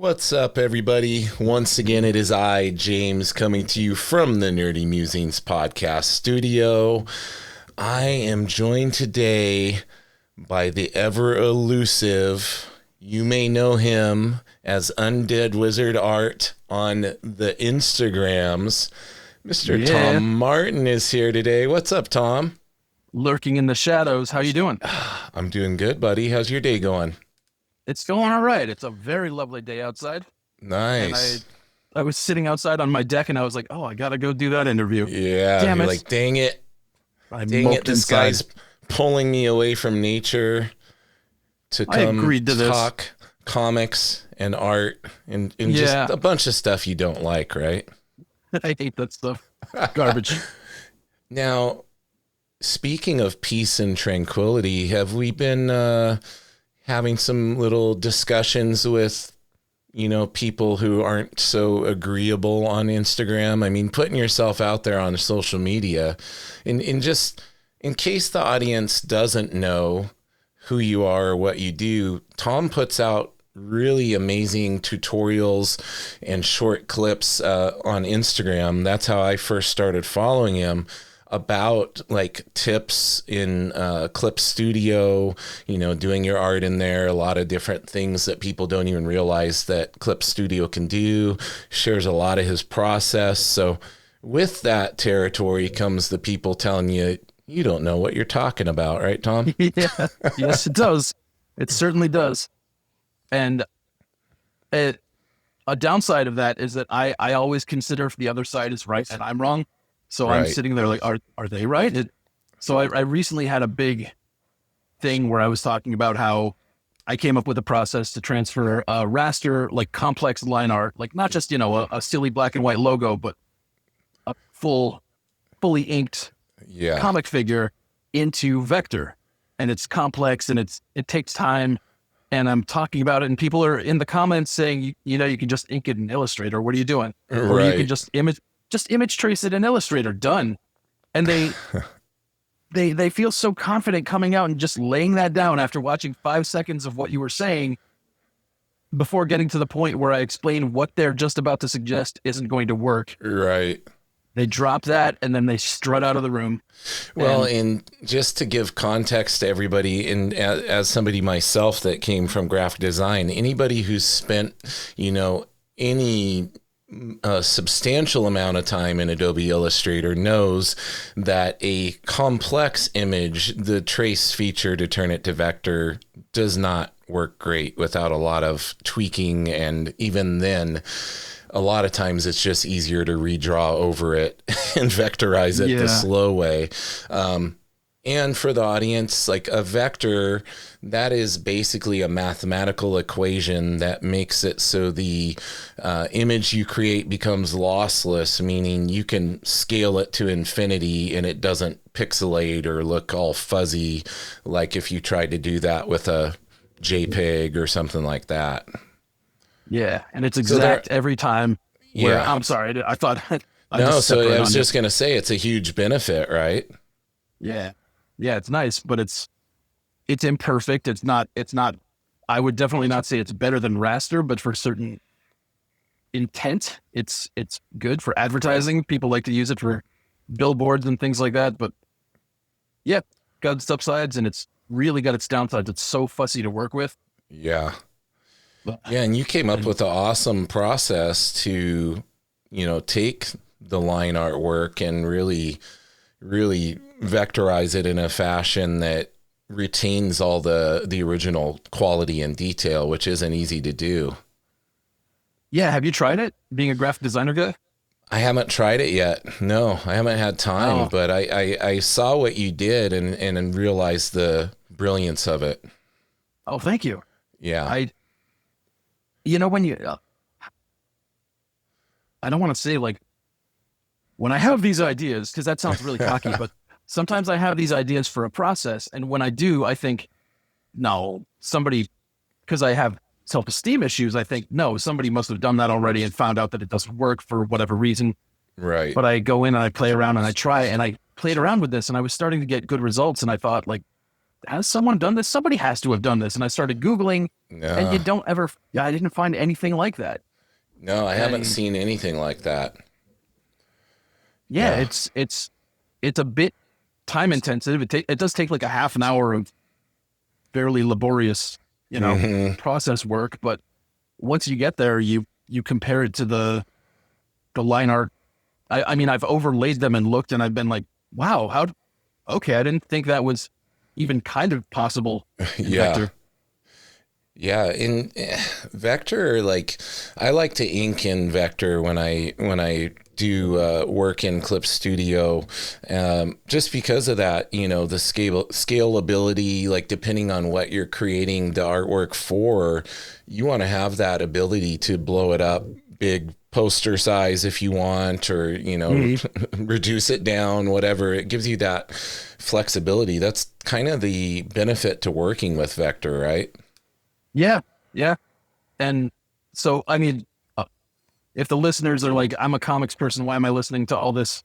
What's up, everybody? Once again, it is I, James, coming to you from the Nerdy Musings podcast studio. I am joined today by the ever elusive, you may know him as Undead Wizard Art on the Instagrams. Mr. Tom Martin is here today. What's up, Tom? Lurking in the shadows. How you doing? I'm doing good, buddy. How's your day going? It's going all right. It's a very lovely day outside. Nice. And I was sitting outside on my deck and I was like, oh, I got to go do that interview. Yeah. Damn it. Like, dang it. I Dang it, this inside. guy's pulling me away from nature to come agreed to talk comics and art and just a bunch of stuff you don't like, right? I hate that stuff. Garbage. Now, speaking of peace and tranquility, have we been having some little discussions with, people who aren't so agreeable on Instagram? I mean, putting yourself out there on social media and just in case the audience doesn't know who you are or what you do, Tom puts out really amazing tutorials and short clips on Instagram. That's how I first started following him, about like tips in Clip Studio, doing your art in there, a lot of different things that people don't even realize that Clip Studio can do, shares a lot of his process. So with that territory comes the people telling you, you don't know what you're talking about, right, Tom? Yeah. Yes, it does. It certainly does. And a downside of that is that I always consider if the other side is right and I'm wrong. So I'm sitting there like, are they right? So I recently had a big thing where I was talking about how I came up with a process to transfer raster, like complex line art, like not just, a silly black and white logo, but a fully inked comic figure into vector. And it's complex and it takes time. And I'm talking about it and people are in the comments saying, you can just ink it in Illustrator. What are you doing? Right. Or you can just image trace it in Illustrator, done. And they feel so confident coming out and just laying that down after watching 5 seconds of what you were saying before getting to the point where I explain what they're just about to suggest isn't going to work. Right. They drop that and then they strut out of the room. Well, and just to give context to everybody, and as somebody myself that came from graphic design, anybody who's spent, any substantial amount of time in Adobe Illustrator knows that a complex image, the trace feature to turn it to vector, does not work great without a lot of tweaking. And even then, a lot of times it's just easier to redraw over it and vectorize it the slow way. And for the audience, like a vector, that is basically a mathematical equation that makes it so the image you create becomes lossless, meaning you can scale it to infinity and it doesn't pixelate or look all fuzzy like if you tried to do that with a JPEG or something like that. Yeah, and it's exact every time. I'm sorry, I thought I was just going to say it's a huge benefit, right? Yeah, it's nice, but it's imperfect. It's not, I would definitely not say it's better than raster, but for certain intent, it's good for advertising. People like to use it for billboards and things like that, but yeah, got its upsides and it's really got its downsides. It's so fussy to work with. Yeah. Yeah. And you came up with an awesome process to, take the line artwork and really vectorize it in a fashion that retains all the original quality and detail, which isn't easy to do. Yeah. Have you tried it, being a graphic designer guy? I haven't tried it yet. No, I haven't had time, but I saw what you did and realized the brilliance of it. Oh, thank you. Yeah. When you, I don't want to say like, when I have these ideas, because that sounds really cocky, but sometimes I have these ideas for a process. And when I do, I think, no, somebody, because I have self-esteem issues, I think, no, somebody must have done that already and found out that it doesn't work for whatever reason. Right. But I go in and I play around and I try and I played around with this and I was starting to get good results. And I thought, like, has someone done this? Somebody has to have done this. And I started Googling, and you No, don't ever. I didn't find anything like that. no, I haven't And seen anything like that. yeah, Yeah. it's a bit time intensive. It does take like a half an hour of fairly laborious, process work. But once you get there, you compare it to the line art. I mean, I've overlaid them and looked, and I've been like, wow, okay, I didn't think that was even kind of possible in Yeah. Vector. Yeah, in Vector, like I like to ink in Vector when I do work in Clip Studio, just because of that, the scalability. Like depending on what you're creating the artwork for, you want to have that ability to blow it up big poster size if you want, or reduce it down, whatever. It gives you that flexibility. That's kind of the benefit to working with Vector, right? Yeah, yeah. And so, I mean, if the listeners are like, I'm a comics person, why am I listening to all this,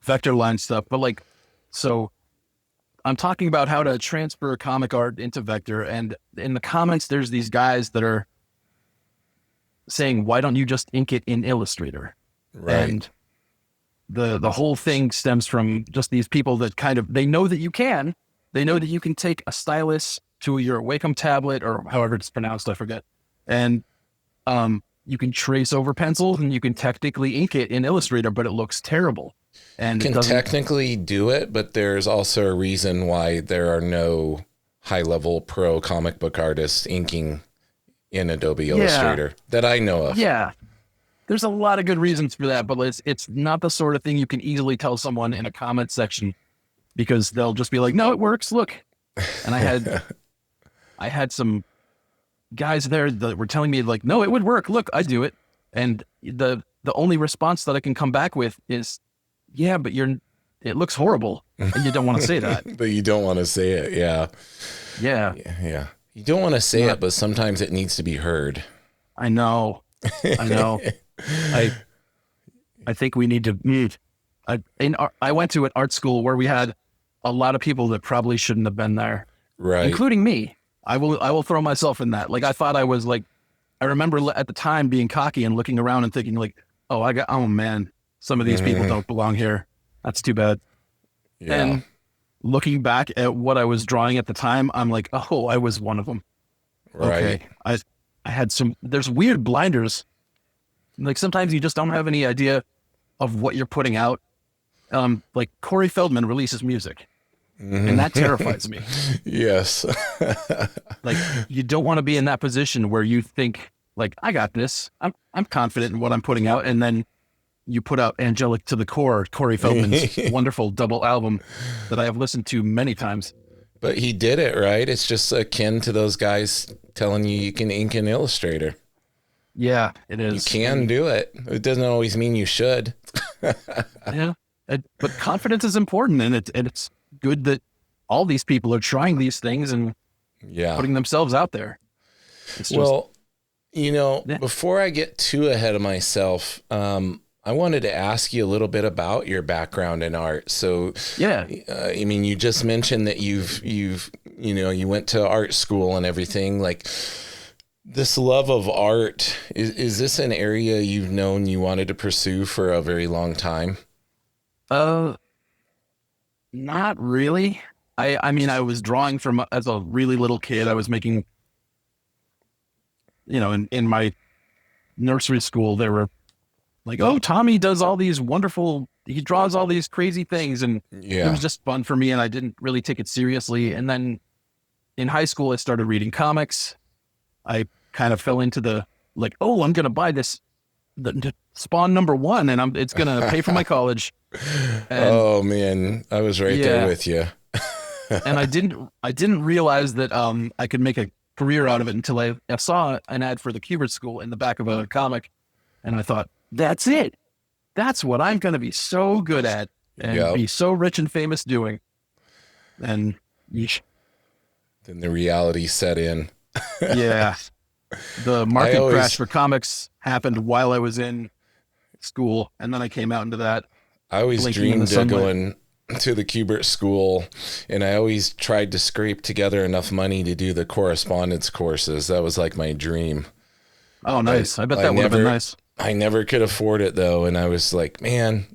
Vector line stuff? But like, so I'm talking about how to transfer comic art into Vector. And in the comments, there's these guys that are saying, why don't you just ink it in Illustrator? Right. And the whole thing stems from just these people that they know that you can. They know that you can take a stylus to your Wacom tablet, or however it's pronounced, I forget. And you can trace over pencils, and you can technically ink it in Illustrator, but it looks terrible. And Can technically do it, but there's also a reason why there are no high-level pro comic book artists inking in Adobe Illustrator that I know of. Yeah. There's a lot of good reasons for that, but it's not the sort of thing you can easily tell someone in a comment section, because they'll just be like, no, it works, look. And I had some guys there that were telling me like, no, it would work. Look, I do it. And the only response that I can come back with is, yeah, but it looks horrible. And you don't want to say that. But you don't want to say it. Yeah. Yeah. Yeah. You don't want to say it, but sometimes it needs to be heard. I know. I think we need to meet. I went to an art school where we had a lot of people that probably shouldn't have been there. Right. Including me. I will throw myself in that. Like, I thought I was like, I remember at the time being cocky and looking around and thinking like, oh man, some of these people don't belong here. That's too bad. Yeah. And looking back at what I was drawing at the time, I'm like, oh, I was one of them. Right. Okay. I had there's weird blinders. Like sometimes you just don't have any idea of what you're putting out. Like Corey Feldman releases music. And that terrifies me. Yes. Like you don't want to be in that position where you think like, I got this. I'm confident in what I'm putting out. And then you put out Angelic to the Core, Corey Feldman's wonderful double album that I have listened to many times. But he did it, right? It's just akin to those guys telling you can ink in Illustrator. Yeah, it is. You can do it. It doesn't always mean you should. Yeah. But confidence is important, and it's good that all these people are trying these things and putting themselves out there. It's just, before I get too ahead of myself, I wanted to ask you a little bit about your background in art. So, I mean, you just mentioned that you went to art school and everything. Like, this love of art, is this an area you've known you wanted to pursue for a very long time? Not really. I mean, I was drawing as a really little kid. I was making, in my nursery school, they were like, oh, Tommy does all these he draws all these crazy things. And it was just fun for me. And I didn't really take it seriously. And then in high school, I started reading comics. I kind of fell into I'm going to buy this, the Spawn #1, and it's going to pay for my college. And, oh man, I was right there with you. And I didn't realize that I could make a career out of it until I saw an ad for the Kubert School in the back of a comic, and I thought, that's it. That's what I'm going to be so good at and be so rich and famous doing. And then the reality set in. Yeah. The market crash for comics happened while I was in school, and then I came out into that. I always dreamed of going to the Kubert school, and I always tried to scrape together enough money to do the correspondence courses. That was like my dream. Oh, nice. I bet that would have been nice. I never could afford it though, and I was like, man.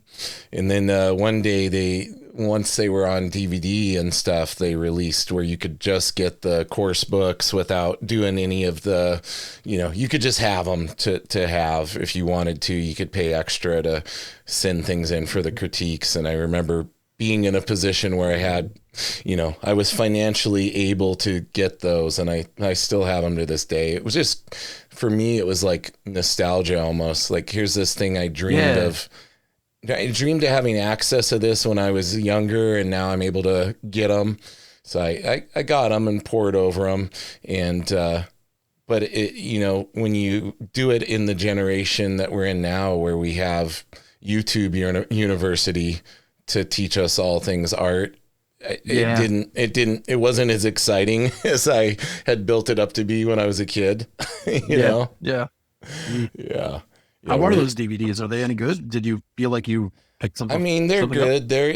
And then one day once they were on DVD and stuff, they released where you could just get the course books without doing any of the, you could just have them to have if you wanted to. You could pay extra to send things in for the critiques. And I remember being in a position where I had, I was financially able to get those, and I still have them to this day. It was just, for me, it was like nostalgia almost. Like, here's this thing I dreamed of. I dreamed of having access to this when I was younger, and now I'm able to get them. So I got them and poured over them. And, but it, when you do it in the generation that we're in now, where we have YouTube University to teach us all things art, it wasn't as exciting as I had built it up to be when I was a kid, you know? Yeah. Yeah. How are those DVDs? Are they any good? Did you feel like you picked something? I mean, they're good. They're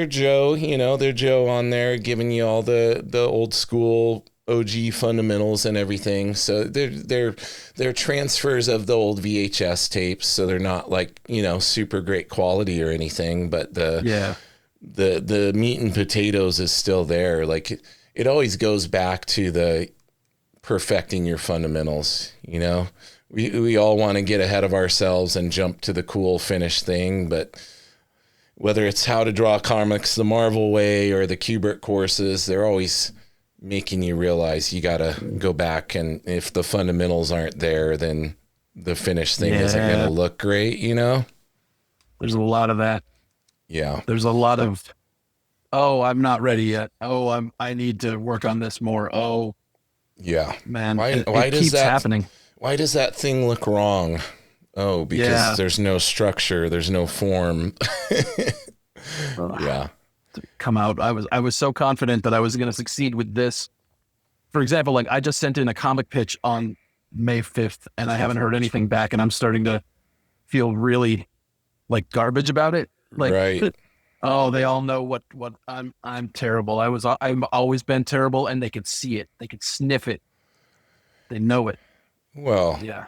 Joe, they're Joe on there giving you all the old school OG fundamentals and everything. So they're transfers of the old VHS tapes. So they're not like, super great quality or anything, but the meat and potatoes is still there. Like it always goes back to the perfecting your fundamentals, We all want to get ahead of ourselves and jump to the cool finished thing, but whether it's how to draw comics the Marvel way or the Kubert courses, they're always making you realize you got to go back, and if the fundamentals aren't there, then the finished thing isn't going to look great, There's a lot of that. Yeah. There's a lot of, I'm not ready yet. I need to work on this more. Yeah. Man, it keeps happening. Why does that thing look wrong? Oh, because there's no structure, there's no form. Yeah. To come out, I was so confident that I was going to succeed with this. For example, like I just sent in a comic pitch on May 5th, and I haven't heard anything back, and I'm starting to feel really like garbage about it. Like, right. They all know what I'm terrible. I've always been terrible, and they could see it. They could sniff it. They know it. Well, yeah,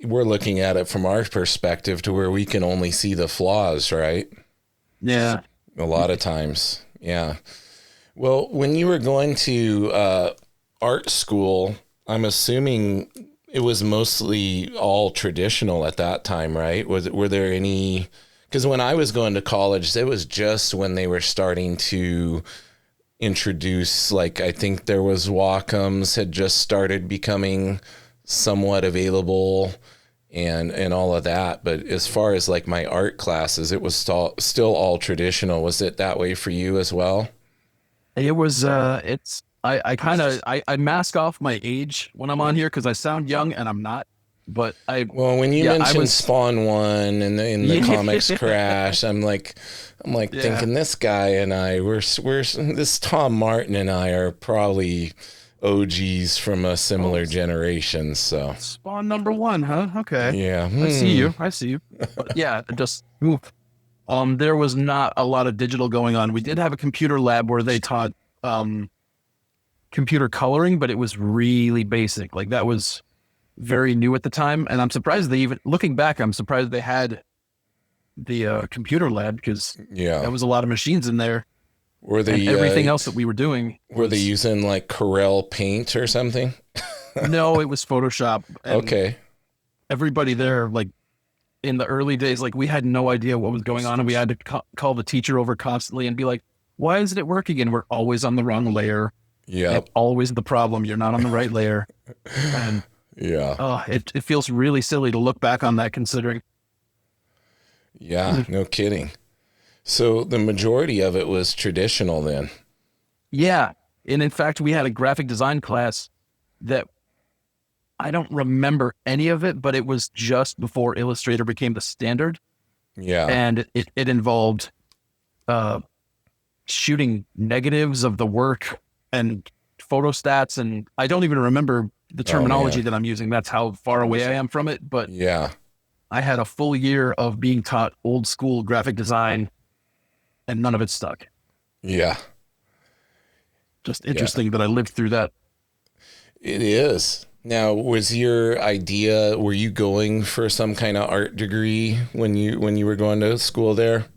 we're looking at it from our perspective to where we can only see the flaws, right? Yeah. A lot of times. Yeah. Well, when you were going to art school, I'm assuming it was mostly all traditional at that time, right? Were there any, because when I was going to college, it was just when they were starting to introduce, like, I think there was Wacoms had just started becoming somewhat available and all of that. But as far as like my art classes, it was still all traditional. Was it that way for you as well? It was, I mask off my age when I'm on here because I sound young and I'm not. But when you mentioned Spawn 1 and the comics crash, I'm thinking this guy and I, we're this Tom Martin and I are probably OGs from a similar generation. So Spawn number 1, huh? Okay. Yeah. I see you. But yeah, just there was not a lot of digital going on. We did have a computer lab where they taught computer coloring, but it was really basic. Like that was very new at the time, and I'm surprised looking back, I'm surprised they had the computer lab because there was a lot of machines in there. Were they everything else that we were doing? Were they using like Corel Paint or something? No, it was Photoshop. Okay. Everybody there, like in the early days, like we had no idea what was going on, and we had to call the teacher over constantly and be like, "Why isn't it working?" And we're always on the wrong layer. Yeah. Always the problem. You're not on the right layer. And it feels really silly to look back on that considering. Yeah, no kidding. So the majority of it was traditional then. Yeah. And in fact, we had a graphic design class that I don't remember any of it, but it was just before Illustrator became the standard. Yeah. And it involved shooting negatives of the work and photostats. And I don't even remember the terminology that I'm using. That's how far away I am from it. But I had a full year of being taught old school graphic design. and none of it stuck. Yeah. Just interesting that I lived through that. It is. Now, was your idea, were you going for some kind of art degree when you were going to school there?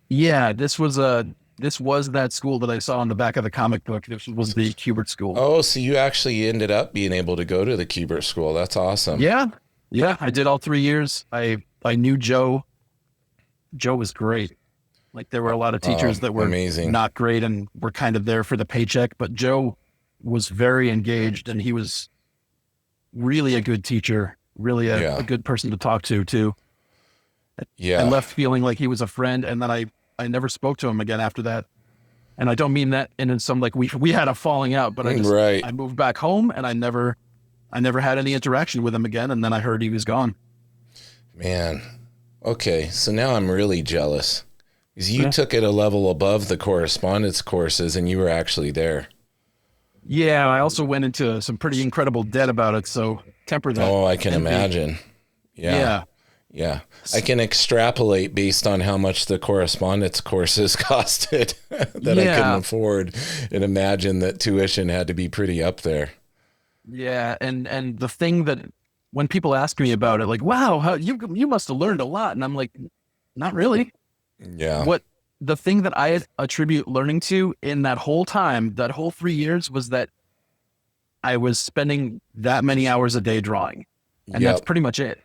Yeah, this was that school that I saw on the back of the comic book. This was the Kubert school. Oh, so you actually ended up being able to go to the Kubert school. That's awesome. Yeah. Yeah, I did all 3 years. I knew Joe. Joe was great. Like there were a lot of teachers that were amazing. not great and were kind of there for the paycheck, but Joe was very engaged and he was really a good teacher, really a good person to talk to too. Yeah. I left feeling like he was a friend, and then I never spoke to him again after that. And I don't mean that in some like we had a falling out, but I moved back home and I never had any interaction with him again, and then I heard he was gone. Man. Okay, so now I'm really jealous. Because you took it a level above the correspondence courses and you were actually there. Yeah, I also went into some pretty incredible debt about it, so temper that. Oh, I can imagine. Yeah. I can extrapolate based on how much the correspondence courses costed that I couldn't afford, and imagine that tuition had to be pretty up there. Yeah, and the thing that when people ask me about it, like, wow, how you must have learned a lot, and I'm like, not really. Yeah. What the thing that I attribute learning to in that whole time, that whole 3 years, was that I was spending that many hours a day drawing, and that's pretty much it.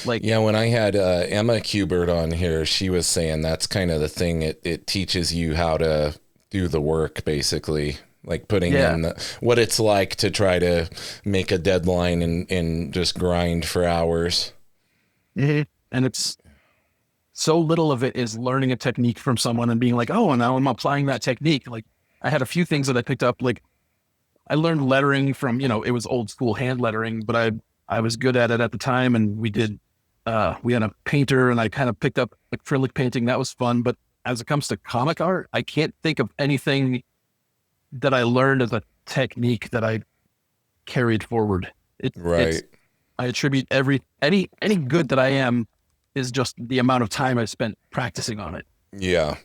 Like, yeah, when I had Emma Kubert on here, she was saying that's kind of the thing. It teaches you how to do the work, basically, like putting in what it's like to try to make a deadline and just grind for hours. Mm-hmm. And it's so little of it is learning a technique from someone and being like, oh, and now I'm applying that technique. Like I had a few things that I picked up. Like I learned lettering from, it was old school hand lettering, but I was good at it at the time. And we had a painter and I kind of picked up acrylic painting. That was fun. But as it comes to comic art, I can't think of anything that I learned as a technique that I carried forward. I attribute any good that I am is just the amount of time I spent practicing on it. Yeah.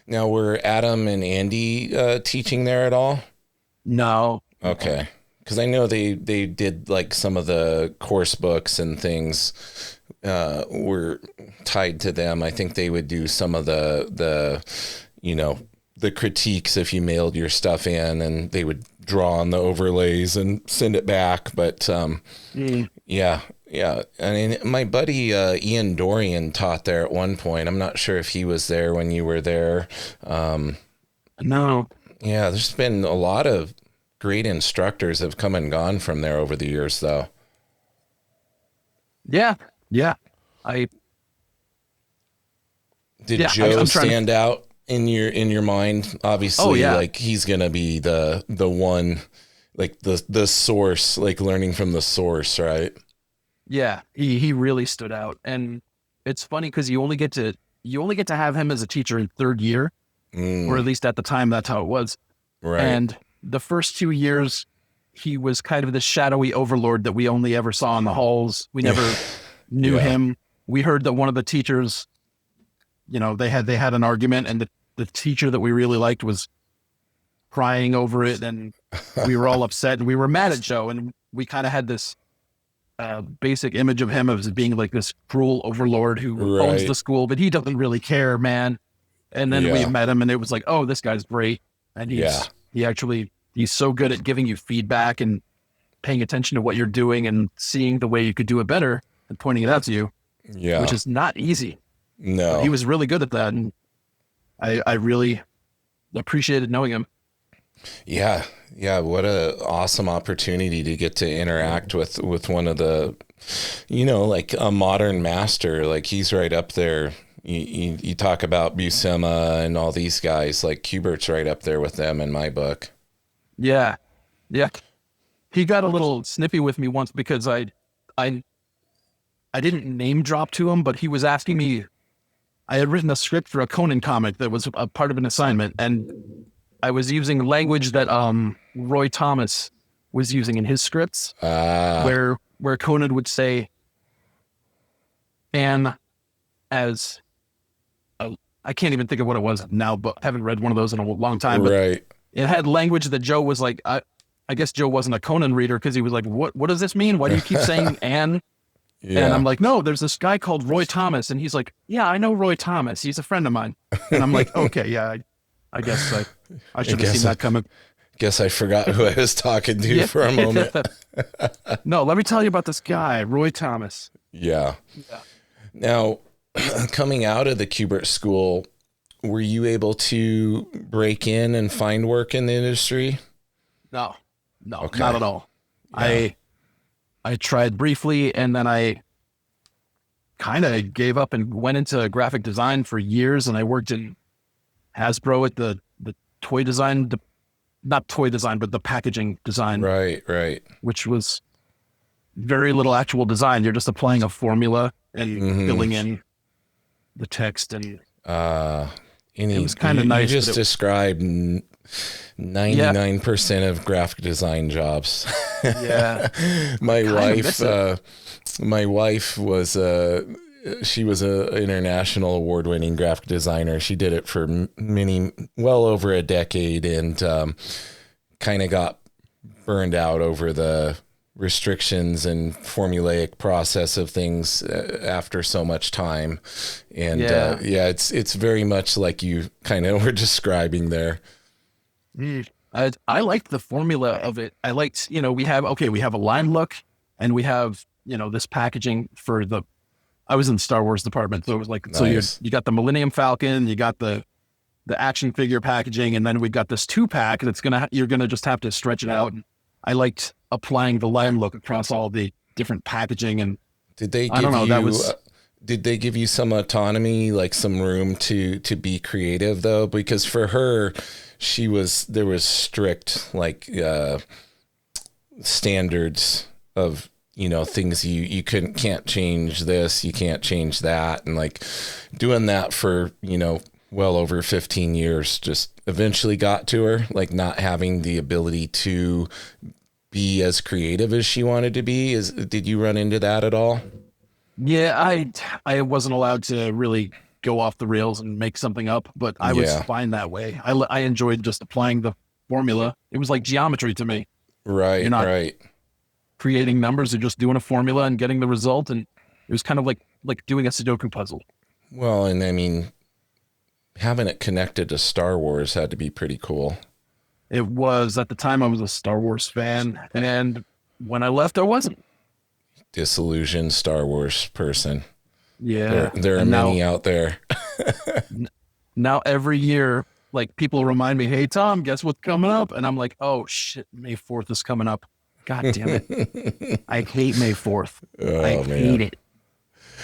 Now, were Adam and Andy teaching there at all? No. Okay. Because I know they did like some of the course books and things were tied to them. I think they would do some of the critiques if you mailed your stuff in, and they would draw on the overlays and send it back. But yeah. I mean, my buddy Ian Dorian taught there at one point. I'm not sure if he was there when you were there. No. Yeah, there's been a lot of great instructors have come and gone from there over the years, though. Yeah. Did Joe stand out in your mind? Obviously, like he's gonna be the one, like the source, like learning from the source, right? Yeah, he really stood out, and it's funny because you only get to have him as a teacher in third year, or at least at the time that's how it was. Right. And the first 2 years, he was kind of the shadowy overlord that we only ever saw in the halls. We never knew him. We heard that one of the teachers, they had an argument, and the teacher that we really liked was crying over it, and we were all upset, and we were mad at Joe, and we kind of had this basic image of him as being like this cruel overlord who owns the school, but he doesn't really care, man. And then we met him, and it was like, oh, this guy's great, and he's so good at giving you feedback and paying attention to what you're doing and seeing the way you could do it better and pointing it out to you, which is not easy. No, but he was really good at that, and I really appreciated knowing him. Yeah. What a awesome opportunity to get to interact with one of the, like a modern master. Like he's right up there. You talk about Buscema and all these guys, like Kubert's right up there with them in my book. Yeah. He got a little snippy with me once because I didn't name drop to him, but he was asking me. I had written a script for a Conan comic that was a part of an assignment, and I was using language that Roy Thomas was using in his scripts, where Conan would say "an" as I can't even think of what it was now, but I haven't read one of those in a long time. But Right. it had language that Joe was like, I guess Joe wasn't a Conan reader because he was like, what does this mean? Why do you keep saying and? Yeah. And I'm like, no, there's this guy called Roy Thomas. And he's like, yeah, I know Roy Thomas. He's a friend of mine. And I'm like, okay, yeah, I guess I should have seen that coming. Guess I forgot who I was talking to for a moment. No, let me tell you about this guy, Roy Thomas. Yeah. Now, coming out of the Kubert school, were you able to break in and find work in the industry? No, Okay. not at all. Yeah. I tried briefly, and then I kind of gave up and went into graphic design for years. And I worked in Hasbro at the toy design, not toy design, but the packaging design. Right. Which was very little actual design. You're just applying a formula and filling in the text. And it was kind of nice. You just described 99% of graphic design jobs. Yeah. My wife was she was a international award-winning graphic designer. She did it for well over a decade, and kind of got burned out over the restrictions and formulaic process of things after so much time. And it's very much like you kind of were describing there. I liked the formula of it. I liked, we have a line look, and we have, this packaging for I was in the Star Wars department. So it was like, Nice. So you got the Millennium Falcon, you got the action figure packaging, and then we got this 2-pack that's you're going to just have to stretch it out. And I liked applying the line look across all the different packaging. And did they give you some autonomy, like some room to be creative though? Because for her, there was strict standards of, things you can't change this, you can't change that. And like doing that for, well over 15 years just eventually got to her, like not having the ability to be as creative as she wanted to be. Did you run into that at all? Yeah, I wasn't allowed to really go off the rails and make something up, but I was fine that way. I enjoyed just applying the formula. It was like geometry to me. Right, You're not right. creating numbers, you're just doing a formula and getting the result. And it was kind of like doing a Sudoku puzzle. Well, and I mean, having it connected to Star Wars had to be pretty cool. It was. At the time, I was a Star Wars fan, and when I left, I wasn't. Disillusioned Star Wars person. Yeah. There are many out there. Now every year, like, people remind me, hey, Tom, guess what's coming up? And I'm like, oh, shit, May 4th is coming up. God damn it. I hate May 4th. I hate it.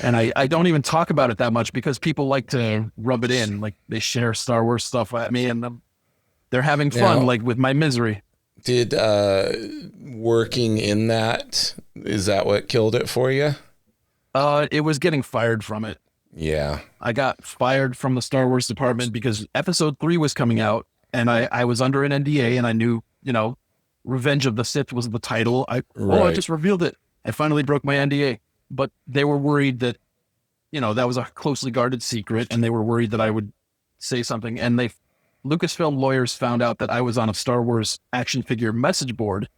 And I don't even talk about it that much because people like to rub it in. Like, they share Star Wars stuff at me, and they're having fun, like with my misery. Did working in that, is that what killed it for you? It was getting fired from it. Yeah. I got fired from the Star Wars department because episode 3 was coming out, and I was under an NDA, and I knew, Revenge of the Sith was the title. I just revealed it. I finally broke my NDA, but they were worried that, that was a closely guarded secret, and they were worried that I would say something. And Lucasfilm lawyers found out that I was on a Star Wars action figure message board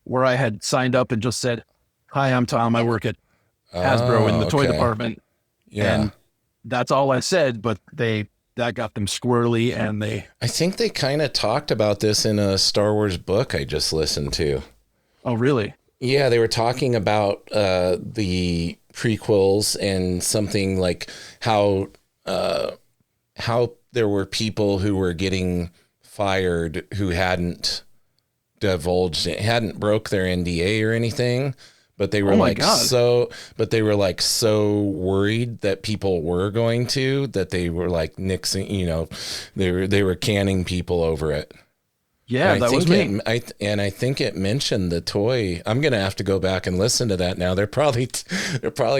where I had signed up and just said, hi, I'm Tom. I work at Hasbro in the toy department. Yeah. And that's all I said, but that got them squirrely, and I think they kind of talked about this in a Star Wars book I just listened to. Oh, really? Yeah, they were talking about the prequels and something like how there were people who were getting fired who hadn't broke their NDA or anything, but they were they were so worried that people were going to, that they were like nixing, they were canning people over it. Yeah, that was me. I think it mentioned the toy. I'm going to have to go back and listen to that now. They're probably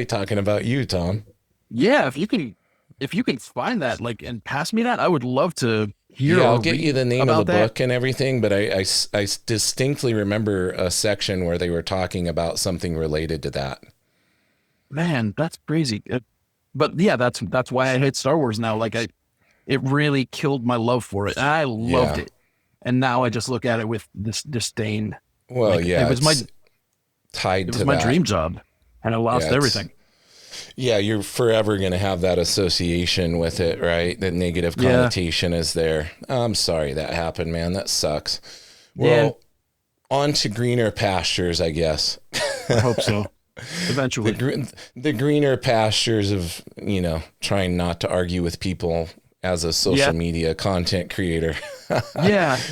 talking about you, Tom. Yeah, if you can find that, and pass me that, I would love to hear. Yeah, I'll get you the name of the book and everything, but I distinctly remember a section where they were talking about something related to that. Man, that's crazy. But yeah, that's why I hate Star Wars now. Like, it really killed my love for it. I loved it. And now I just look at it with this disdain. Well, like, yeah, it was my tied it to was my that. dream job, and I lost everything. Yeah, you're forever going to have that association with it, right? The negative connotation is there. I'm sorry that happened, man. That sucks. Well, on to greener pastures, I guess. I hope so. Eventually. The greener pastures of, trying not to argue with people as a social media content creator.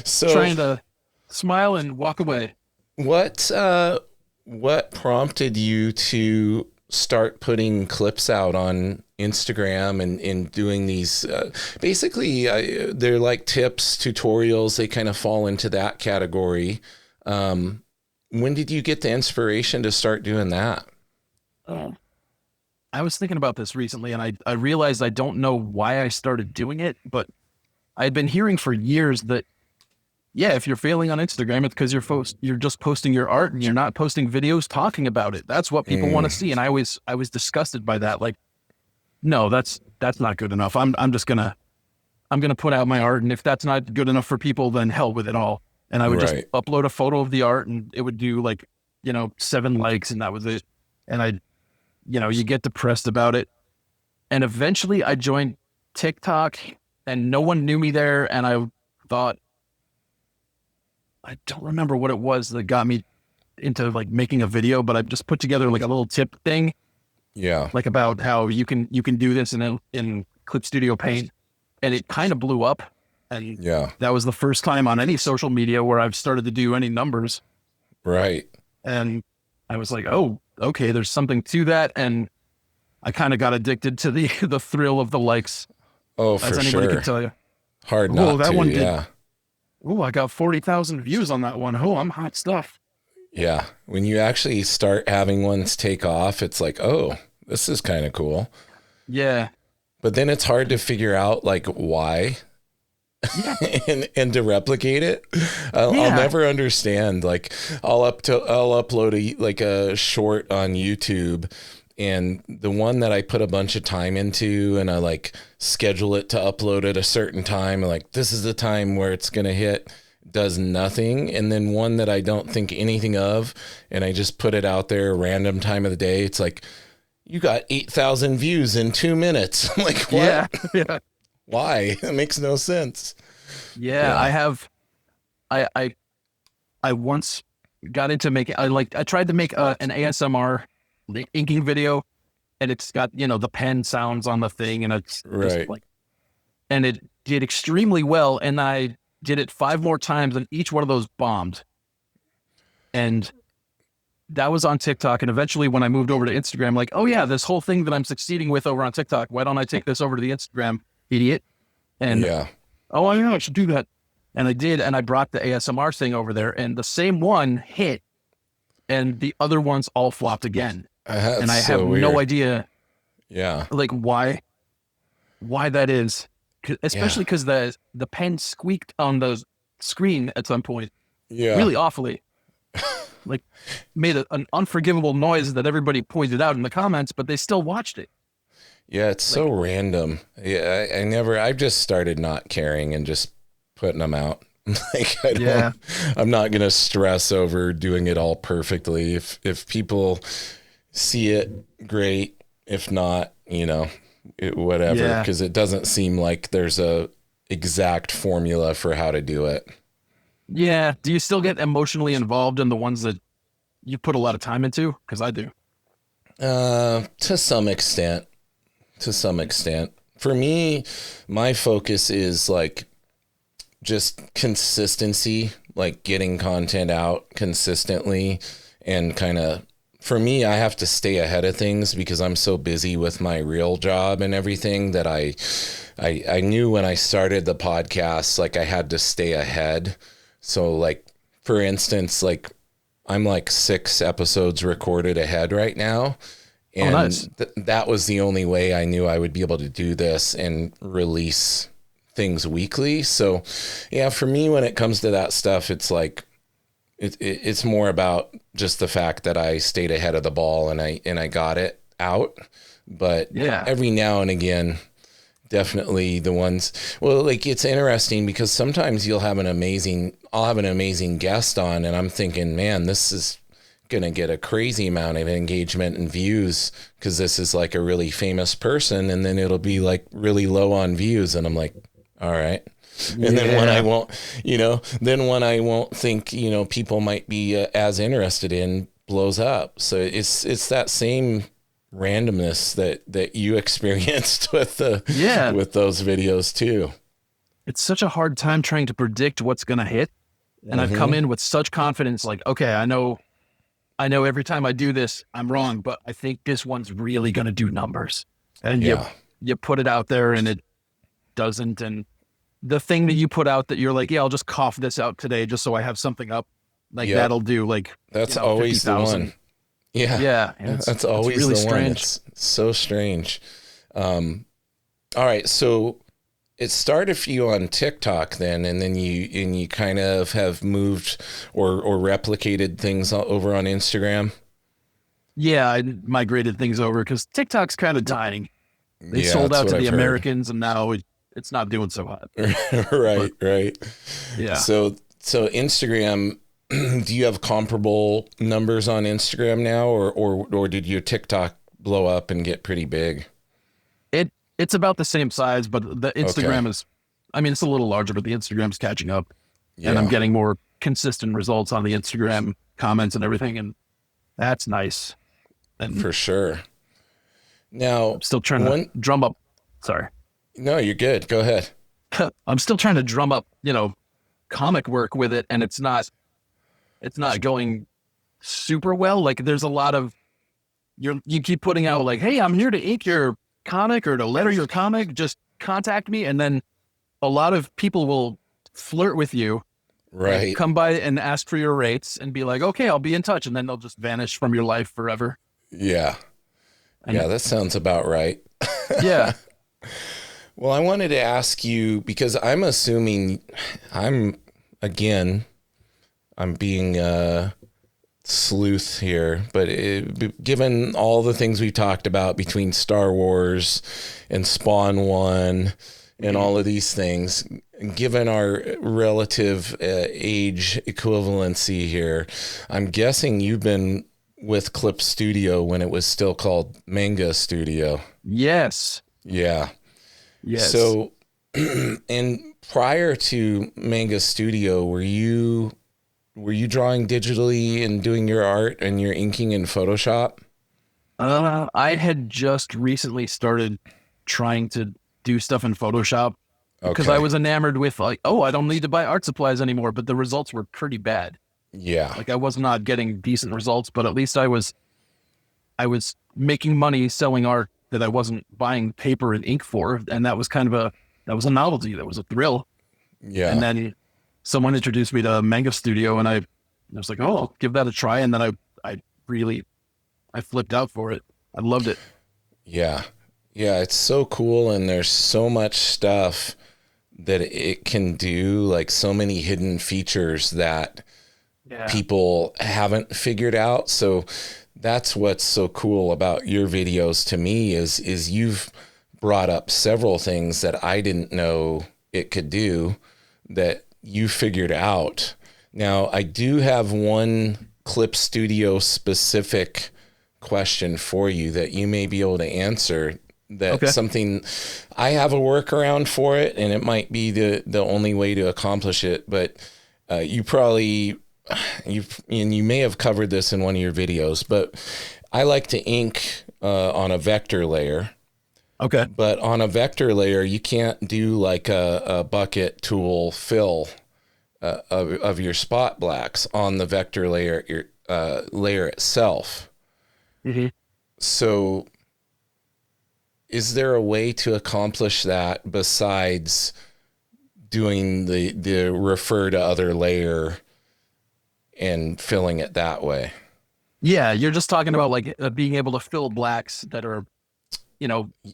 So trying to smile and walk away. What prompted you to start putting clips out on Instagram and doing these, basically they're like tips, tutorials, they kind of fall into that category. When did you get the inspiration to start doing that? I was thinking about this recently, and I realized I don't know why I started doing it, but I'd been hearing for years that, if you're failing on Instagram, it's because you're just posting your art and you're not posting videos talking about it. That's what people want to see. And I was disgusted by that. Like, no, that's not good enough. I'm gonna put out my art, and if that's not good enough for people, then hell with it all. And I would just upload a photo of the art, and it would do 7 likes, and that was it. And you get depressed about it. And eventually I joined TikTok, and no one knew me there. And I thought, I don't remember what it was that got me into making a video, but I just put together a little tip thing. Yeah. About how you can do this in Clip Studio Paint. And it kind of blew up. And that was the first time on any social media where I've started to do any numbers. Right. And I was like, oh, okay, there's something to that. And I kind of got addicted to the thrill of the likes. Oh, for as anybody could tell you. Hard not that to, one did. Oh, I got 40,000 views on that one. Oh, I'm hot stuff. Yeah. When you actually start having ones take off, it's like, oh, this is kind of cool. Yeah. But then it's hard to figure out why. and to replicate it. I'll never understand. I'll upload a short on YouTube, and the one that I put a bunch of time into, and I schedule it to upload at a certain time, and this is the time where it's going to hit, does nothing. And then one that I don't think anything of, and I just put it out there random time of the day. It's you got 8,000 views in 2 minutes. I'm like, what? Yeah. Why? It makes no sense. Yeah. I have, I once got into making, I tried to make an ASMR inking video, and it's got, the pen sounds on the thing, and it's just and it did extremely well. And I did it 5 more times, and each one of those bombed. And that was on TikTok. And eventually when I moved over to Instagram, oh yeah, this whole thing that I'm succeeding with over on TikTok, why don't I take this over to the Instagram, idiot? And oh, I know I should do that. And I did. And I brought the ASMR thing over there, and the same one hit, and the other ones all flopped again. And I have no idea. Yeah. Why that is, especially because the pen squeaked on the screen at some point. Yeah. Really awfully. Made an unforgivable noise that everybody pointed out in the comments, but they still watched it. Yeah, it's so random. Yeah, I've just started not caring and just putting them out. I'm not going to stress over doing it all perfectly. If people see it, great. If not, whatever, because it doesn't seem like there's a exact formula for how to do it. Yeah. Do you still get emotionally involved in the ones that you put a lot of time into? Because I do. To some extent. For me, my focus is just consistency, getting content out consistently, and for me, I have to stay ahead of things because I'm so busy with my real job and everything that I knew when I started the podcast, I had to stay ahead. So for instance, I'm 6 episodes recorded ahead right now. And nice. That was the only way I knew I would be able to do this and release things weekly. So yeah, for me, when it comes to that stuff, it's it's more about just the fact that I stayed ahead of the ball and I got it out. But every now and again, definitely the ones. Well, like it's interesting because sometimes I'll have an amazing guest on, and I'm thinking, man, this is gonna get a crazy amount of engagement and views because this is like a really famous person, and then it'll be like really low on views, and I'm like, all right. And then when I won't, then when I won't think, people might be as interested in, blows up. So it's that same randomness that you experienced with with those videos too. It's such a hard time trying to predict what's going to hit. And I've come in with such confidence, like, okay, I know every time I do this, I'm wrong, but I think this one's really going to do numbers. And you put it out there and it doesn't. And the thing that you put out that you're like, yeah, I'll just cough this out today just so I have something up. Like that'll do like, that's always 50, the one. Yeah. That's always really the one. It's so strange. All right. So it started for you on TikTok then, and then you kind of have moved or replicated things over on Instagram. Yeah. I migrated things over because TikTok's kind of dying. They sold out to the Americans and now it's not doing so hot. Right. Yeah. So Instagram, do you have comparable numbers on Instagram now, or did your TikTok blow up and get pretty big? It's about the same size, but the Instagram is, I mean, it's a little larger, but the Instagram's catching up, and I'm getting more consistent results on the Instagram comments and everything, and that's nice. And for sure. Now, I'm still trying to drum up. Sorry. No, you're good. Go ahead. I'm still trying to drum up, comic work with it, and it's not going super well. Like there's a lot of you keep putting out like, hey, I'm here to ink your comic or to letter your comic, just contact me. And then a lot of people will flirt with you, right? Like, come by and ask for your rates and be like, okay, I'll be in touch. And then they'll just vanish from your life forever. Yeah. That sounds about right. Yeah. Well, I wanted to ask you, because I'm assuming I'm being a sleuth here, but given all the things we talked about between Star Wars and Spawn 1 and all of these things, given our relative age equivalency here, I'm guessing you've been with Clip Studio when it was still called Manga Studio. Yes. Yeah. Yes. So, and prior to Manga Studio, were you drawing digitally and doing your art and your inking in Photoshop? I had just recently started trying to do stuff in Photoshop because I was enamored with like, oh, I don't need to buy art supplies anymore, but the results were pretty bad. Yeah. Like I was not getting decent results, but at least I was making money selling art that I wasn't buying paper and ink for. And that was a novelty. That was a thrill. Yeah. And then someone introduced me to Manga Studio and I was like, oh, I'll give that a try. And then I flipped out for it. I loved it. Yeah. Yeah. It's so cool. And there's so much stuff that it can do, like so many hidden features that people haven't figured out. So that's what's so cool about your videos to me is you've brought up several things that I didn't know it could do that you figured out. Now, I do have one Clip Studio specific question for you that you may be able to answer. That's something I have a workaround for it, and it might be the only way to accomplish it. But you may have covered this in one of your videos, but I like to ink on a vector layer. Okay. But on a vector layer, you can't do like a bucket tool fill of your spot blacks on the vector layer, layer itself. Mm-hmm. So is there a way to accomplish that besides doing the refer to other layer and filling it that way? Yeah, you're just talking about like being able to fill blacks that are,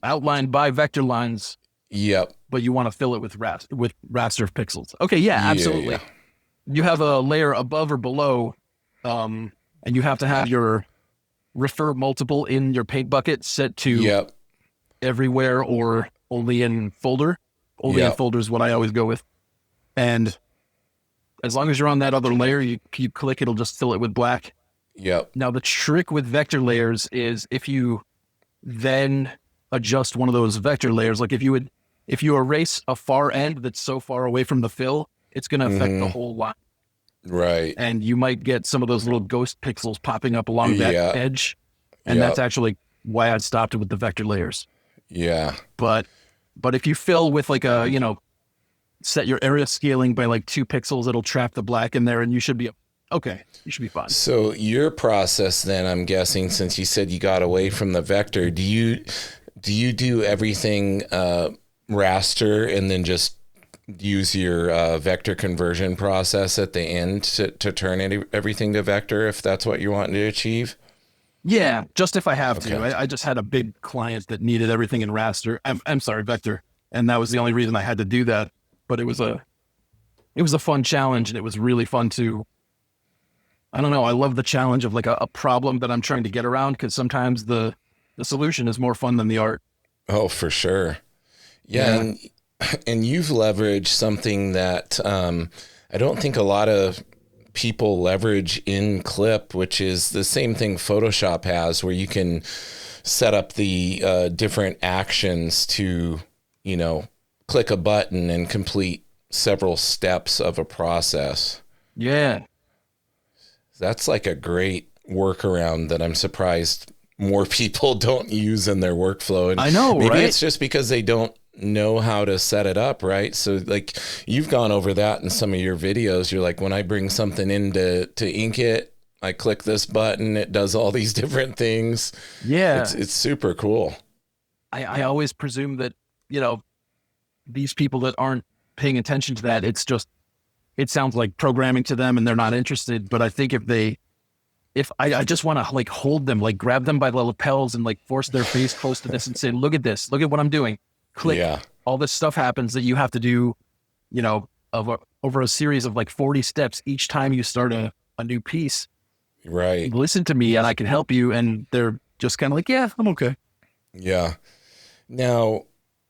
outlined by vector lines. Yep. But you want to fill it with raster pixels. Okay, yeah, absolutely. Yeah. You have a layer above or below, and you have to have your refer multiple in your paint bucket set to everywhere or only in folder. Only in folder is what I always go with. And as long as you're on that other layer, you click, it'll just fill it with black. Yep. Now, the trick with vector layers is if you then adjust one of those vector layers, like if you erase a far end that's so far away from the fill, it's going to affect the whole line. Right. And you might get some of those little ghost pixels popping up along that edge. And that's actually why I stopped it with the vector layers. Yeah. But if you fill with like a, set your area scaling by like 2 pixels, it'll trap the black in there and you should be okay. You should be fine. So your process then, I'm guessing, since you said you got away from the vector, do you do everything raster and then just use your vector conversion process at the end to turn everything to vector if that's what you're wanting to achieve? Yeah, just if I have to. I just had a big client that needed everything in raster. I'm sorry, vector, and that was the only reason I had to do that. But it was a fun challenge, and it was really fun to. I don't know. I love the challenge of like a problem that I'm trying to get around, because sometimes the solution is more fun than the art. Oh, for sure. Yeah. And you've leveraged something that I don't think a lot of people leverage in Clip, which is the same thing Photoshop has, where you can set up the different actions to, click a button and complete several steps of a process. Yeah. That's like a great workaround that I'm surprised more people don't use in their workflow. And I know, maybe right? It's just because they don't know how to set it up, right? So like you've gone over that in some of your videos. You're like, when I bring something in to ink it, I click this button, it does all these different things. Yeah. It's super cool. I always presume that, these people that aren't paying attention to that, it sounds like programming to them and they're not interested. But I think if I just want to like hold them, like grab them by the lapels and like force their face close to this and say, look at this, look at what I'm doing. Click. Yeah. All this stuff happens that you have to do, over a series of like 40 steps each time you start a new piece. Right. Listen to me and I can help you. And they're just kind of like, yeah, I'm okay. Yeah. Now,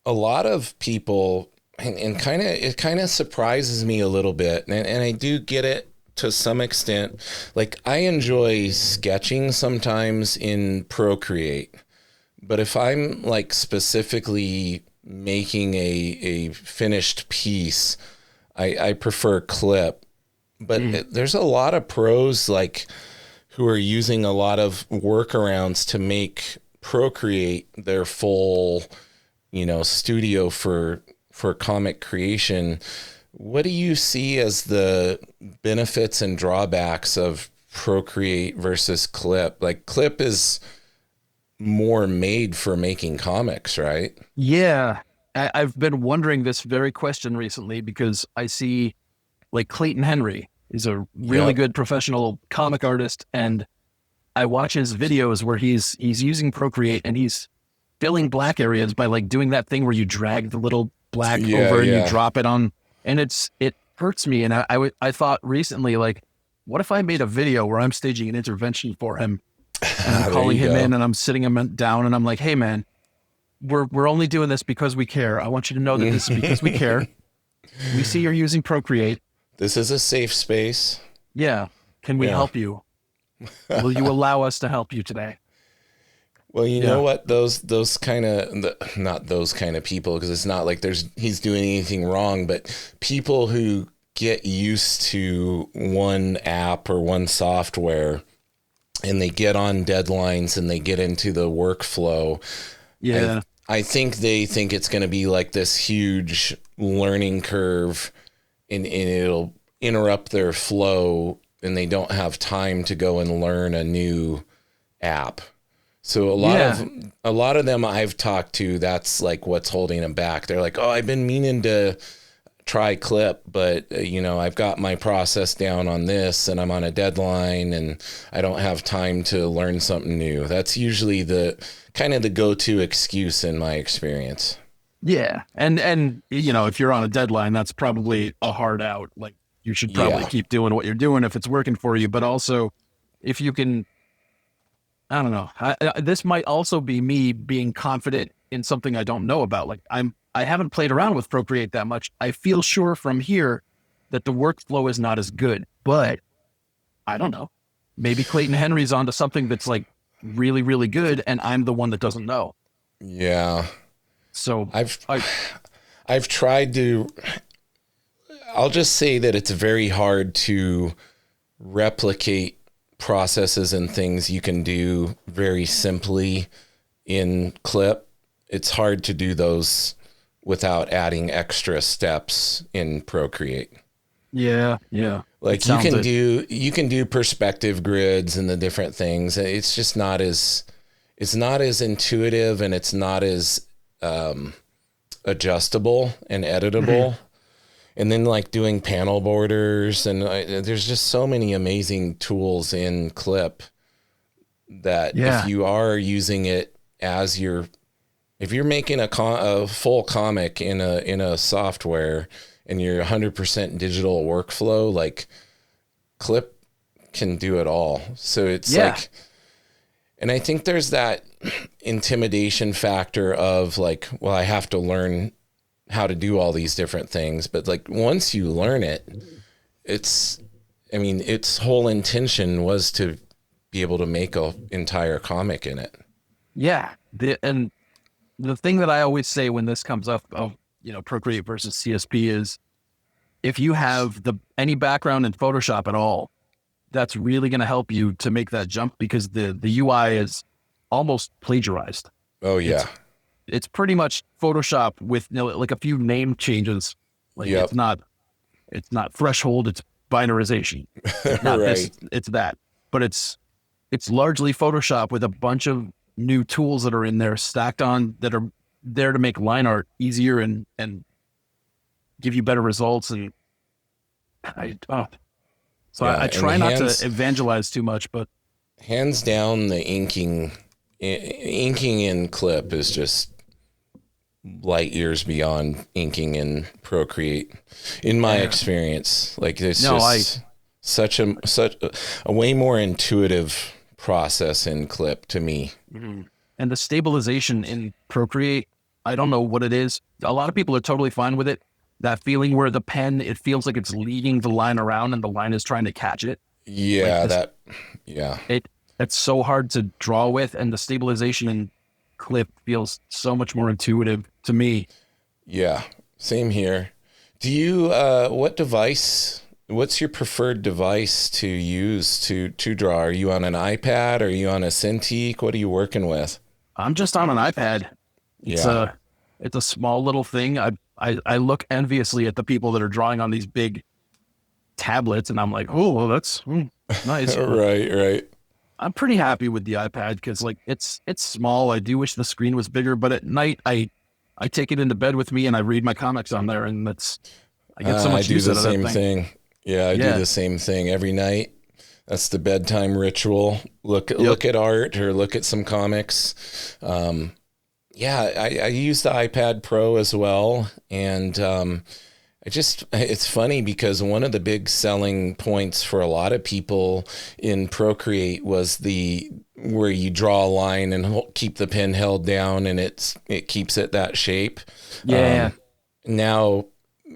a lot of people, and it kind of surprises me a little bit, and I do get it to some extent. Like, I enjoy sketching sometimes in Procreate, but if I'm like specifically making a finished piece, I prefer Clip. But there's a lot of pros like who are using a lot of workarounds to make Procreate their full, studio for comic creation. What do you see as the benefits and drawbacks of Procreate versus Clip? Like, Clip is more made for making comics, right? Yeah. I've been wondering this very question recently, because I see like Clayton Henry is a really good professional comic artist, and I watch his videos where he's using Procreate and he's filling black areas by like doing that thing where you drag the little black over and you drop it on, and it hurts me. And I thought recently, like, what if I made a video where I'm staging an intervention for him and I'm calling him in and I'm sitting him down and I'm like, hey man, we're only doing this because we care. I want you to know that this is because we care. We see you're using Procreate. This is a safe space. Yeah. Can we help you? Will you allow us to help you today? Well, you know what? Those kind of, not those kind of people, because it's not like he's doing anything wrong, but people who get used to one app or one software and they get on deadlines and they get into the workflow. Yeah. I think they think it's going to be like this huge learning curve and it'll interrupt their flow and they don't have time to go and learn a new app. So a lot of them I've talked to, that's like what's holding them back. They're like, oh, I've been meaning to try Clip, but I've got my process down on this and I'm on a deadline and I don't have time to learn something new. That's usually the kind of the go-to excuse in my experience. Yeah. And if you're on a deadline, that's probably a hard out. Like, you should probably keep doing what you're doing if it's working for you. But also, if you can, I don't know, this might also be me being confident in something I don't know about. Like I haven't played around with Procreate that much. I feel sure from here that the workflow is not as good, but I don't know. Maybe Clayton Henry's onto something that's like really, really good, and I'm the one that doesn't know. Yeah. So I've tried to, I'll just say that it's very hard to replicate processes and things you can do very simply in Clip. It's hard to do those without adding extra steps in Procreate. Yeah. Like you can do perspective grids and the different things. It's just not as intuitive, and it's not as adjustable and editable. Mm-hmm. And then like doing panel borders, and there's just so many amazing tools in Clip that if you are using it as if you're making a full comic in a software and you're 100% digital workflow, like Clip can do it all. So it's like, and I think there's that intimidation factor of like, well, I have to learn how to do all these different things. But like, once you learn it, its whole intention was to be able to make an entire comic in it. Yeah. And the thing that I always say when this comes up of, Procreate versus CSP is, if you have any background in Photoshop at all, that's really going to help you to make that jump, because the UI is almost plagiarized. Oh yeah. It's pretty much Photoshop with like a few name changes. Like it's not threshold, it's binarization. It's not right. this, it's that. But it's largely Photoshop with a bunch of new tools that are in there stacked on, that are there to make line art easier and give you better results. And I try not to evangelize too much, but hands down, the inking in Clip is just light years beyond inking in Procreate, in my experience. Like it's such a way more intuitive process in Clip to me. Mm-hmm. And the stabilization in Procreate, I don't know what it is. A lot of people are totally fine with it. That feeling where the pen, it feels like it's leading the line around and the line is trying to catch it. Yeah, it's so hard to draw with, and the stabilization in Clip feels so much more intuitive to me. Yeah, same here. Do you, what's your preferred device to use to draw? Are you on an iPad? Are you on a Cintiq? What are you working with? I'm just on an iPad. It's a small little thing. I look enviously at the people that are drawing on these big tablets, and I'm like, oh, well, that's nice. Right. I'm pretty happy with the iPad because like it's small. I do wish the screen was bigger, but at night I take it into bed with me and I read my comics on there, and I get so much use out of that thing. I do the same thing. Yeah, I do the same thing every night. That's the bedtime ritual. Look at art or look at some comics. I use the iPad Pro as well, and it's funny because one of the big selling points for a lot of people in Procreate was where you draw a line and keep the pen held down, and it keeps it that shape. Yeah. Now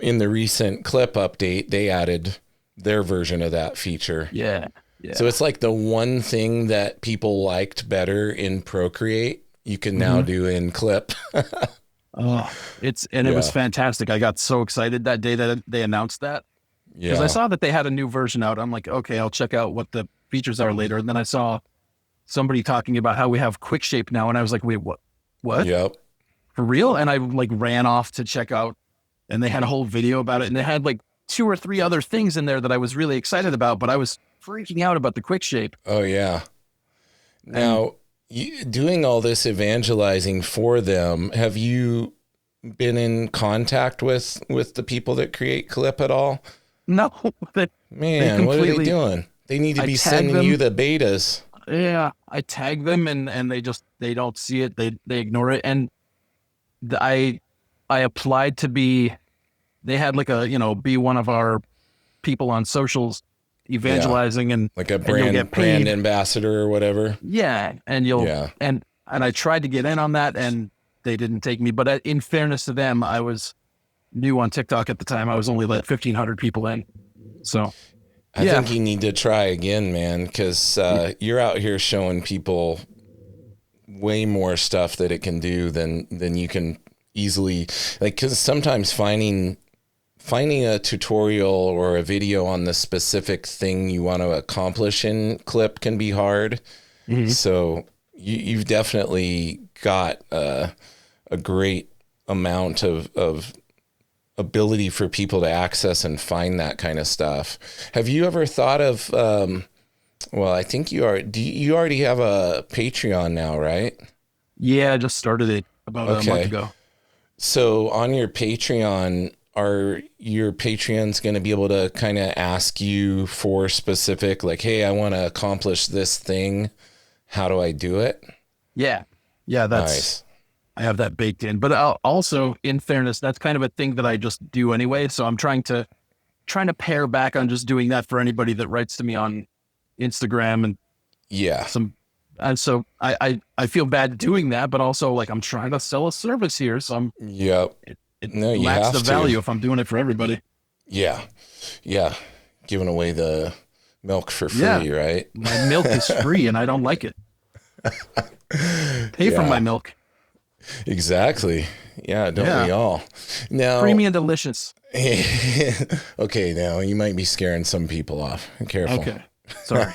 in the recent Clip update, they added their version of that feature. Yeah. So it's like the one thing that people liked better in Procreate, you can now do in Clip. It was fantastic. I got so excited that day that they announced that. Yeah. Because I saw that they had a new version out. I'm like, okay, I'll check out what the features are later. And then I saw somebody talking about how we have quick shape now. And I was like, wait, what? Yep. For real? And I like ran off to check out, and they had a whole video about it. And they had like 2 or 3 other things in there that I was really excited about, but I was freaking out about the quick shape. Oh yeah. Now, you doing all this evangelizing for them, have you been in contact with the people that create Clip at all? No. Man, what are they doing? They need to be sending you the betas. Yeah, I tag them and they don't see it. They ignore it. And I applied to be, they had like be one of our people on socials evangelizing and like a brand ambassador or whatever. Yeah. And and I tried to get in on that, and they didn't take me. But in fairness to them, I was new on TikTok at the time. I was only like 1,500 people in. So I think you need to try again, man, because you're out here showing people way more stuff that it can do than you can easily, like, because sometimes finding a tutorial or a video on the specific thing you want to accomplish in clip can be hard. Mm-hmm. So you've definitely got a great amount of ability for people to access and find that kind of stuff. Have you ever thought of, well, I think you already have a Patreon now, right? Yeah, I just started it about a month ago. So on your Patreon, are your Patreons going to be able to kind of ask you for specific, like, hey, I want to accomplish this thing. How do I do it? Yeah. Yeah, that's nice. I have that baked in, but also, in fairness, that's kind of a thing that I just do anyway. So I'm trying to pare back on just doing that for anybody that writes to me on Instagram and so I feel bad doing that, but also like I'm trying to sell a service here, so it lacks the value if I'm doing it for everybody. Yeah, giving away the milk for free, right? My milk is free, and I don't like it. Pay for my milk. Exactly. Yeah, don't we all? Now, creamy and delicious. Okay, now you might be scaring some people off. Careful. Okay, sorry.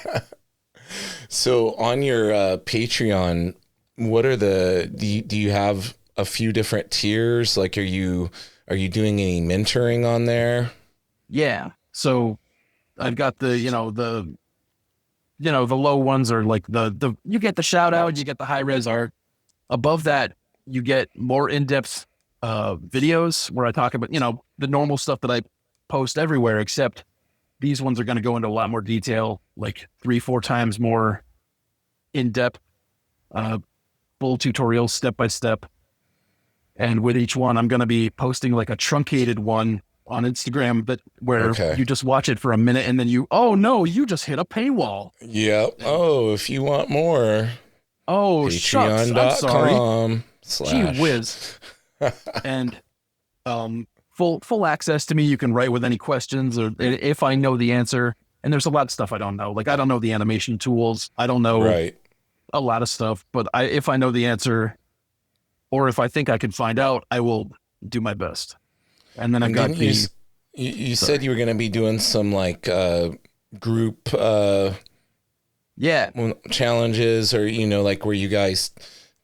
So on your Patreon, what are do you have a few different tiers? Like, are you doing any mentoring on there? Yeah. So I've got the low ones are like the you get the shout out, you get the high res art. Above that, you get more in-depth videos where I talk about, the normal stuff that I post everywhere, except these ones are going to go into a lot more detail, like 3-4 times more in-depth, full tutorials step by step. And with each one, I'm going to be posting like a truncated one on Instagram where you just watch it for a minute and then you just hit a paywall. Yep. Oh, if you want more. Oh, shucks. I'm sorry. / Gee whiz. And full access to me. You can write with any questions or if I know the answer. And there's a lot of stuff I don't know. Like, I don't know the animation tools. I don't know a lot of stuff. But if I know the answer or if I think I can find out, I will do my best. And then I've got you said you were going to be doing some like group challenges or, like where you guys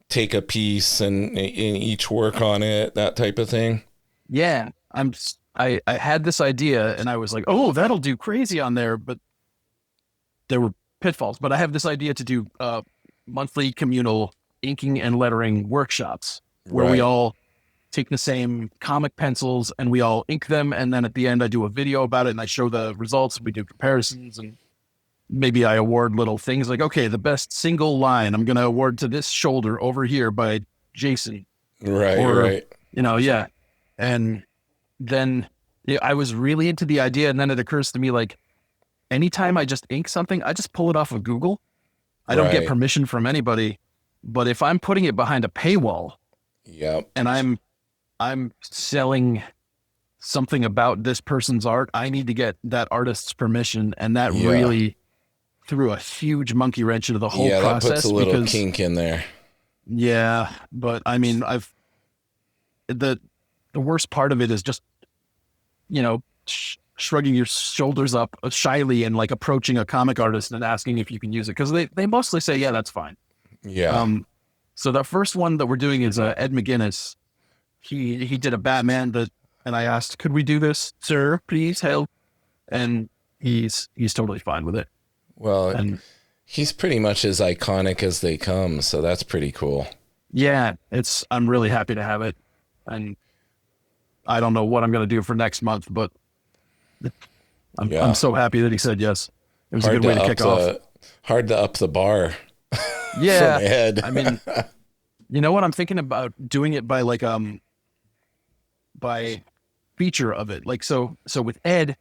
take a piece and each work on it, that type of thing. Yeah. I had this idea and I was like, oh, that'll do crazy on there. But there were pitfalls. But I have this idea to do monthly communal inking and lettering workshops where we all take the same comic pencils and we all ink them. And then at the end, I do a video about it and I show the results. We do comparisons and maybe I award little things like, okay, the best single line I'm going to award to this shoulder over here by Jason. Right. And then I was really into the idea. And then it occurs to me, like, anytime I just ink something, I just pull it off of Google. I don't get permission from anybody. But if I'm putting it behind a paywall and I'm selling something about this person's art, I need to get that artist's permission. And that really threw a huge monkey wrench into the whole process. That puts a little kink in there. Yeah. But I mean, the worst part of it is just, shrugging your shoulders up shyly and like approaching a comic artist and asking if you can use it. Cause they mostly say, yeah, that's fine. Yeah. So the first one that we're doing is Ed McGuinness. He did a Batman and I asked, could we do this, sir? Please help. And he's totally fine with it. Well, he's pretty much as iconic as they come. So that's pretty cool. Yeah, I'm really happy to have it. And I don't know what I'm going to do for next month, but I'm so happy that he said yes. It was a good way to kick off. Hard to up the bar. Yeah. From Ed. I mean, you know what? I'm thinking about doing it by like, by feature of it. Like, so with Ed,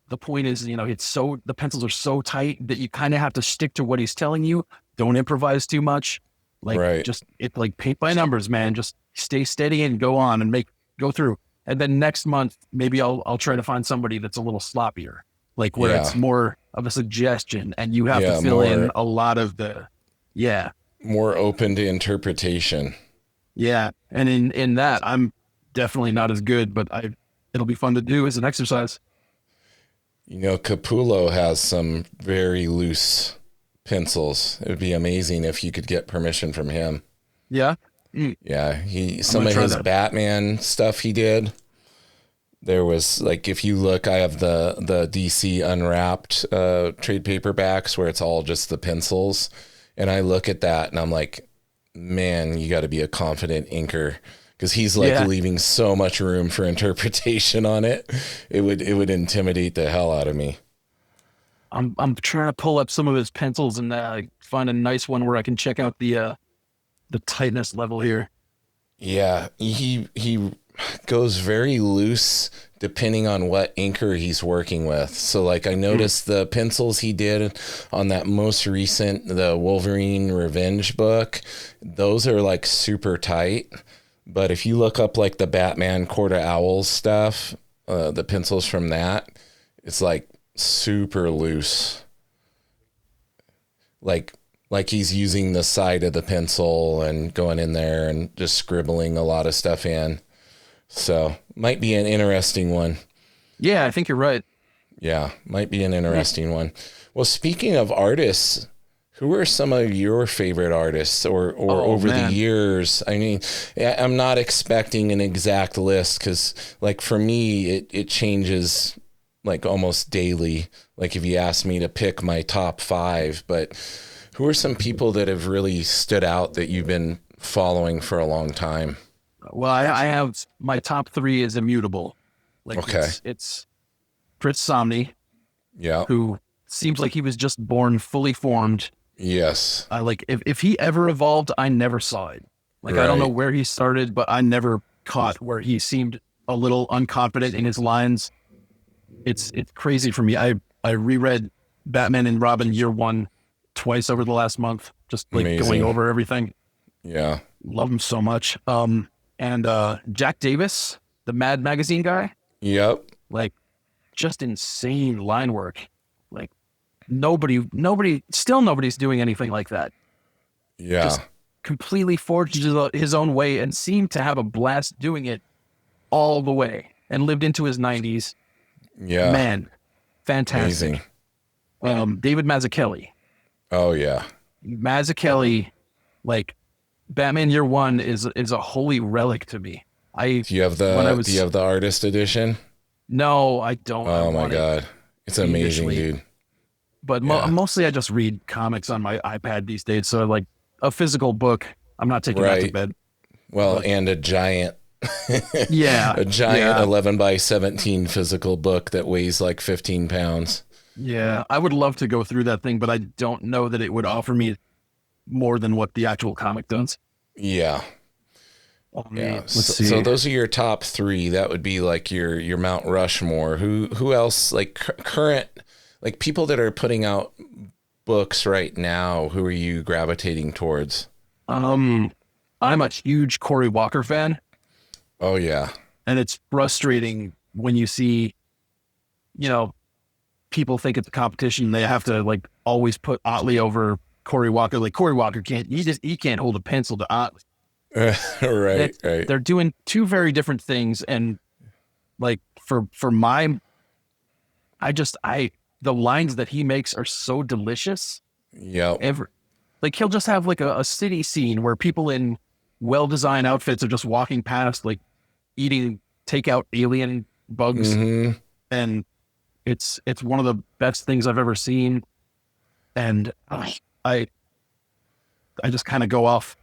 the point is, the pencils are so tight that you kind of have to stick to what he's telling you. Don't improvise too much. Like Right. just it like paint by numbers, man. Just stay steady and go on and go through. And then next month, maybe I'll try to find somebody that's a little sloppier, like where Yeah. it's more of a suggestion and you have to Yeah. fill in a lot of yeah. More open to interpretation. Yeah. And in that, I'm definitely not as good, but it'll be fun to do as an exercise. You know, Capullo has some very loose pencils. It would be amazing if you could get permission from him. Yeah. Yeah, some of his Batman stuff he did. There was like, if you look, I have the DC Unwrapped trade paperbacks where it's all just the pencils, and I look at that and I'm like, man, you got to be a confident inker, because he's like leaving so much room for interpretation on it. It would intimidate the hell out of me. I'm trying to pull up some of his pencils and find a nice one where I can check out the tightness level here. Yeah, he goes very loose depending on what inker he's working with. So like I noticed the pencils he did on that most recent, the Wolverine Revenge book, those are like super tight. But if you look up like the Batman Court of Owls stuff, the pencils from that, it's like super loose. Like he's using the side of the pencil and going in there and just scribbling a lot of stuff in. So might be an interesting one. Yeah, I think you're right. Yeah, might be an interesting one. Well, speaking of artists, who are some of your favorite artists or over the years? I mean, I'm not expecting an exact list because like for me, it changes like almost daily. Like if you ask me to pick my top 5, but who are some people that have really stood out that you've been following for a long time? Well, I have my top 3 is immutable. Like okay. It's Fritz Samnee. Yeah. Who seems like he was just born fully formed. Yes. Like if he ever evolved, I never saw it. Like I don't know where he started, but I never caught where he seemed a little unconfident in his lines. It's crazy for me. I reread Batman and Robin Year One twice over the last month, just like going over everything. Yeah. Love him so much. And Jack Davis, the Mad Magazine guy. Yep. Like just insane line work. Like nobody's doing anything like that. Yeah. Just completely forged his own way and seemed to have a blast doing it all the way and lived into his 90s. Yeah. Man, fantastic. Amazing. David Mazzucchelli. Oh yeah. Mazzucchelli, like Batman Year One is a holy relic to me. Do you have the artist edition? No, I don't. Oh my God. It's amazing, dude. But mostly I just read comics on my iPad these days. So like a physical book, I'm not taking that to bed. Well, and a giant, a giant 11 by 17 physical book that weighs like 15 pounds. Yeah, I would love to go through that thing, but I don't know that it would offer me more than what the actual comic does. Yeah. Yeah. Let's see. So those are your top 3. That would be like your Mount Rushmore. Who else, like current, like people that are putting out books right now, who are you gravitating towards? I'm a huge Cory Walker fan. Oh yeah. And it's frustrating when you see, people think it's a competition. They have to like always put Otley over Cory Walker. Like Cory Walker he can't hold a pencil to Otley. Right. They're doing 2 very different things. And like for the lines that he makes are so delicious. Yeah. Like he'll just have like a city scene where people in well-designed outfits are just walking past, like eating takeout alien bugs. Mm-hmm. And it's one of the best things I've ever seen. And I just kind of go off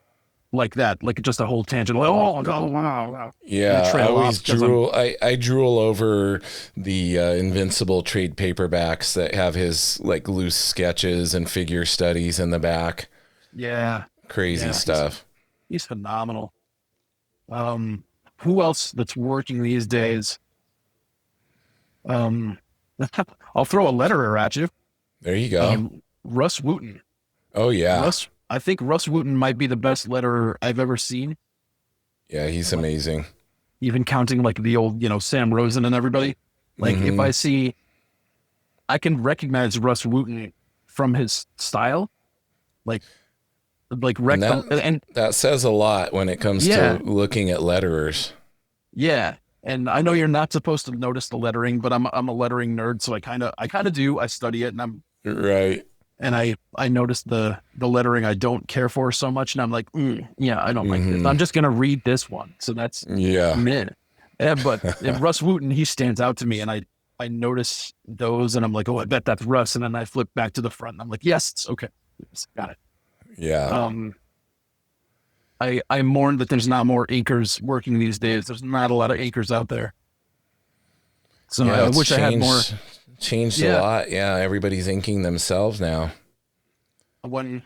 like that, like just a whole tangent. Like, wow. Yeah, I always drool. I drool over the Invincible trade paperbacks that have his like loose sketches and figure studies in the back. Yeah, crazy stuff. He's phenomenal. Who else that's working these days? I'll throw a letterer at you. There you go. Russ Wooten. Oh yeah. I think Russ Wooten might be the best letterer I've ever seen. Yeah, he's amazing. Even counting like the old, Sam Rosen and everybody. Like if I see, I can recognize Russ Wooten from his style, like And that says a lot when it comes to looking at letterers. Yeah. And I know you're not supposed to notice the lettering, but I'm a lettering nerd, so I kind of do. I study it, and I'm right. And I noticed the lettering I don't care for so much, and I'm like, yeah, I don't like this. I'm just gonna read this one. So that's mid. Yeah, but Russ Wooten, he stands out to me, and I notice those, and I'm like, oh, I bet that's Russ. And then I flip back to the front, and I'm like, yes, it's okay, yes, got it. Yeah. I mourn that there's not more inkers working these days. There's not a lot of inkers out there. So I wish I had more. Changed a lot. Yeah, everybody's inking themselves now. One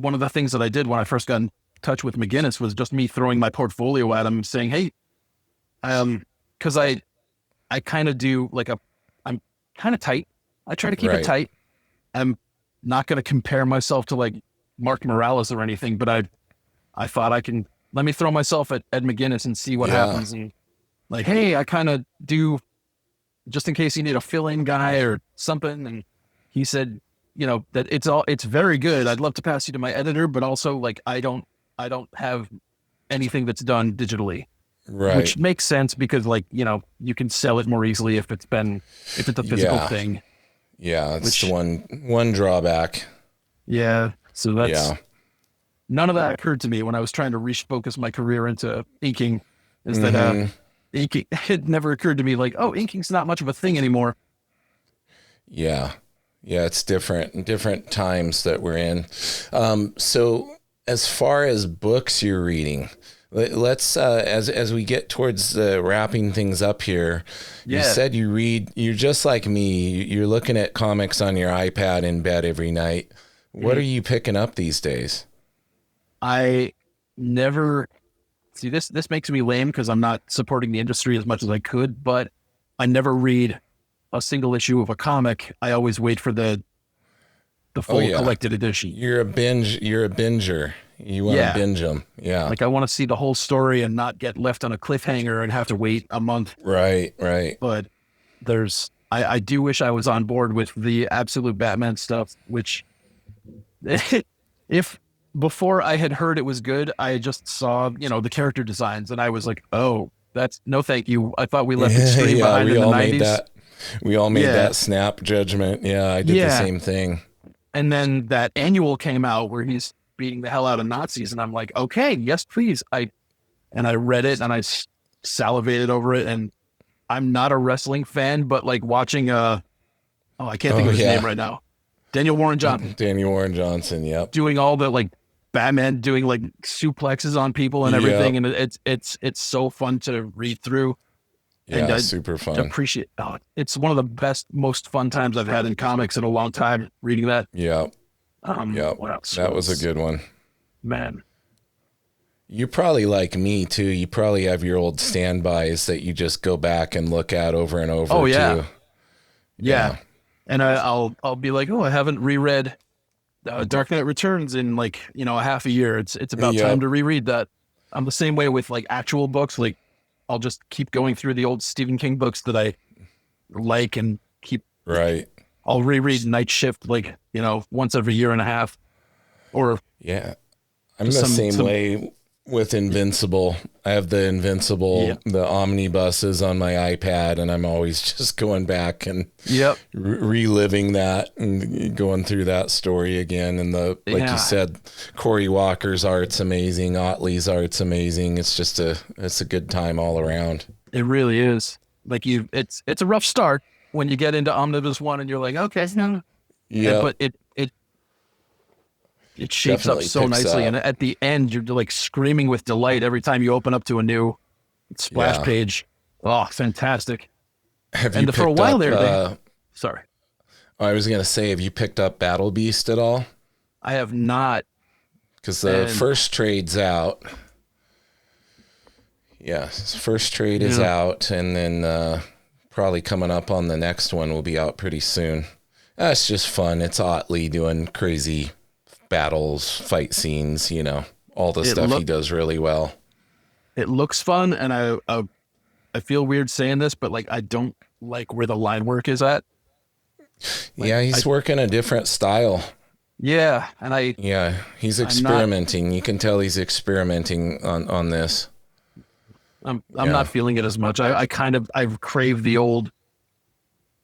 of the things that I did when I first got in touch with McGuinness was just me throwing my portfolio at him, saying, "Hey, because I kind of do I'm kind of tight. I try to keep it tight. I'm not going to compare myself to like Mark Morales or anything, but I thought let me throw myself at Ed McGuinness and see what happens. And like, hey, I kind of do, just in case you need a fill-in guy or something." And he said, that it's very good. I'd love to pass you to my editor, but also like, I don't have anything that's done digitally, which makes sense because like, you can sell it more easily if it's a physical thing. Yeah. It's the one drawback. Yeah. So that's, none of that occurred to me when I was trying to refocus my career into inking, is that inking, it never occurred to me like, oh, inking's not much of a thing anymore. Yeah. Yeah, it's different times that we're in. So as far as books you're reading, let's as we get towards wrapping things up here, you said you're just like me. You're looking at comics on your iPad in bed every night. What are you picking up these days? I never see this makes me lame because I'm not supporting the industry as much as I could, but I never read a single issue of a comic. I always wait for the full collected edition. You're a binger. You want to binge them. Yeah. Like I want to see the whole story and not get left on a cliffhanger and have to wait a month. Right. But I do wish I was on board with the absolute Batman stuff, which if before I had heard it was good, I just saw, the character designs and I was like, oh, that's no, thank you. I thought we left Extreme behind in the 90s. We all made that snap judgment. Yeah, I did the same thing. And then that annual came out where he's beating the hell out of Nazis. And I'm like, okay, yes, please. I read it and I salivated over it. And I'm not a wrestling fan, but like watching, I can't think of his name right now. Daniel Warren Johnson. Yep. Doing all the like Batman doing like suplexes on people and everything. And it's so fun to read through. Yeah, and super fun. Appreciate. It's one of the best, most fun times I've had in comics in a long time. Reading that. Yeah. What else? That was a good one. Man, you probably like me too. You probably have your old standbys that you just go back and look at over and over. Oh yeah. Too. Yeah. And I'll be like, oh, I haven't reread Dark Knight Returns in like a half a year. It's about time to reread that. I'm the same way with like actual books. Like I'll just keep going through the old Stephen King books that I like and keep. Right. I'll reread Night Shift like, once every year and a half. Or I'm the same way with Invincible. I have the Invincible, the omnibuses on my iPad, and I'm always just going back and reliving that and going through that story again. And like you said, Cory Walker's art's amazing. Otley's art's amazing. It's just it's a good time all around. It really is. Like it's a rough start when you get into Omnibus 1 and you're like, okay, but it shapes Definitely up so nicely. Up. And at the end, you're like screaming with delight every time you open up to a new splash page. Oh, fantastic. For a while there, sorry. I was going to say, have you picked up Battle Beast at all? I have not. Because the first trade's out. Yeah, first trade is out, and then probably coming up on the next one will be out pretty soon. That's just fun. It's Otley doing crazy battles, fight scenes, you know, all the stuff he does really well. It looks fun, and I feel weird saying this, but like I don't like where the line work is at. Like, yeah, he's working a different style. Yeah, and he's experimenting. You can tell he's experimenting on this. I'm not feeling it as much. I crave the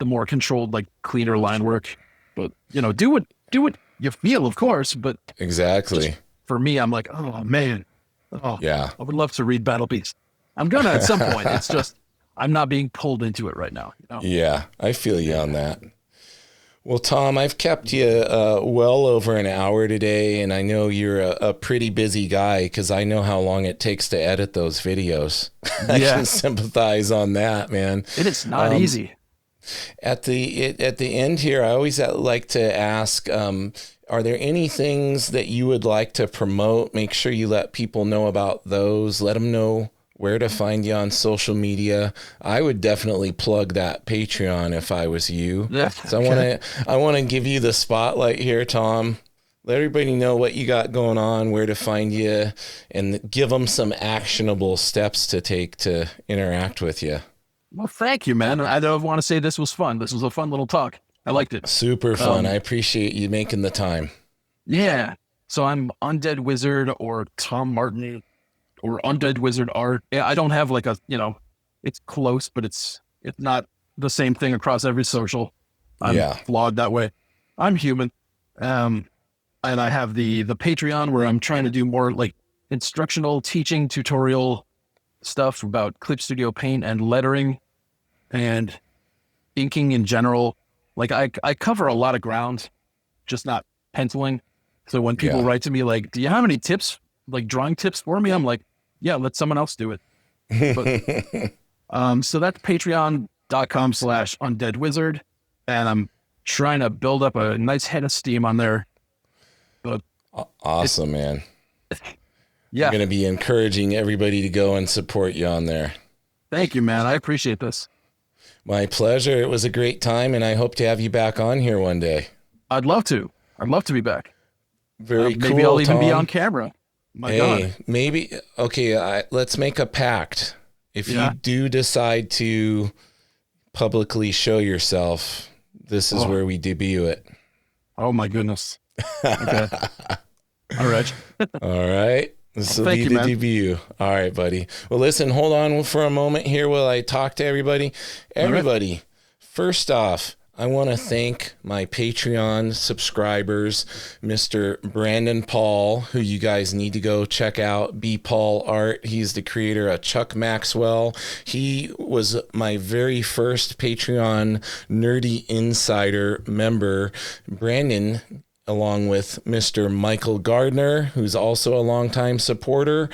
more controlled, like cleaner line work. But you know, do what you feel, of course. But exactly. For me, I'm like, oh man, yeah, I would love to read Battle Beast. I'm gonna at some point. It's just I'm not being pulled into it right now. You know? Yeah, I feel you on that. Well, Tom, I've kept you well over an hour today, and I know you're a pretty busy guy because I know how long it takes to edit those videos. I can sympathize on that, man. It is not easy. At the end here, I always like to ask, are there any things that you would like to promote? Make sure you let people know about those. Let them know where to find you on social media. I would definitely plug that Patreon if I was you. Yeah, so I want to give you the spotlight here, Tom. Let everybody know what you got going on, where to find you, and give them some actionable steps to take to interact with you. Well, thank you, man. I don't want to say this was fun. This was a fun little talk. I liked it. Super fun. I appreciate you making the time. Yeah. So I'm Undead Wizard or Tom Martin or Undead Wizard Art. I don't have like it's close, but it's not the same thing across every social. I'm flawed that way. I'm human. And I have the Patreon where I'm trying to do more like instructional teaching tutorial stuff about Clip Studio Paint and lettering and inking in general. Like I cover a lot of ground, just not penciling. So when people write to me like, do you have any tips, like drawing tips for me? I'm like, yeah, let someone else do it. But, so that's patreon.com/undeadwizard. And I'm trying to build up a nice head of steam on there. But awesome, man. Yeah. I'm going to be encouraging everybody to go and support you on there. Thank you, man. I appreciate this. My pleasure. It was a great time, and I hope to have you back on here one day. I'd love to. I'd love to be back. Very cool, maybe I'll even Tom. be on camera. My God. Maybe. Okay, let's make a pact. If you do decide to publicly show yourself, this is where we debut it. Oh, my goodness. Okay. All right. All right. This will be the debut. All right, buddy. Well, listen, hold on for a moment here while I talk to everybody. Everybody, first off, I want to thank my Patreon subscribers, Mr. Brandon Paul, who you guys need to go check out, B. Paul Art. He's the creator of Chuck Maxwell. He was my very first Patreon Nerdy Insider member. Brandon, along with Mr. Michael Gardner, who's also a longtime supporter.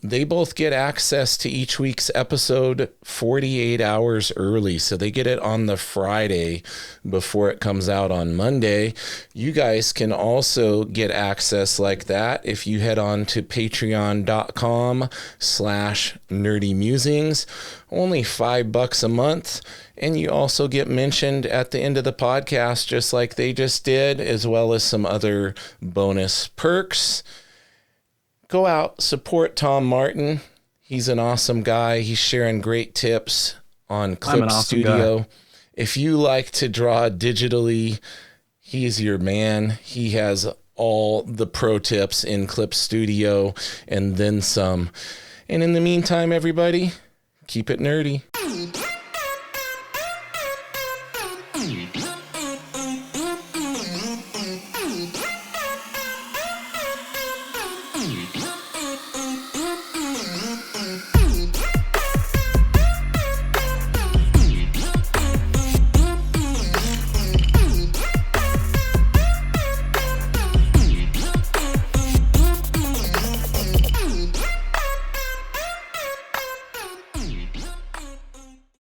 They both get access to each week's episode 48 hours early, so they get it on the Friday before it comes out on Monday. You guys can also get access like that if you head on to patreon.com/nerdymusings. Only $5 a month. And you also get mentioned at the end of the podcast, just like they just did, as well as some other bonus perks. Go out, support Tom Martin. He's an awesome guy. He's sharing great tips on Clip Studio. If you like to draw digitally, he's your man. He has all the pro tips in Clip Studio and then some. And in the meantime, everybody, keep it nerdy.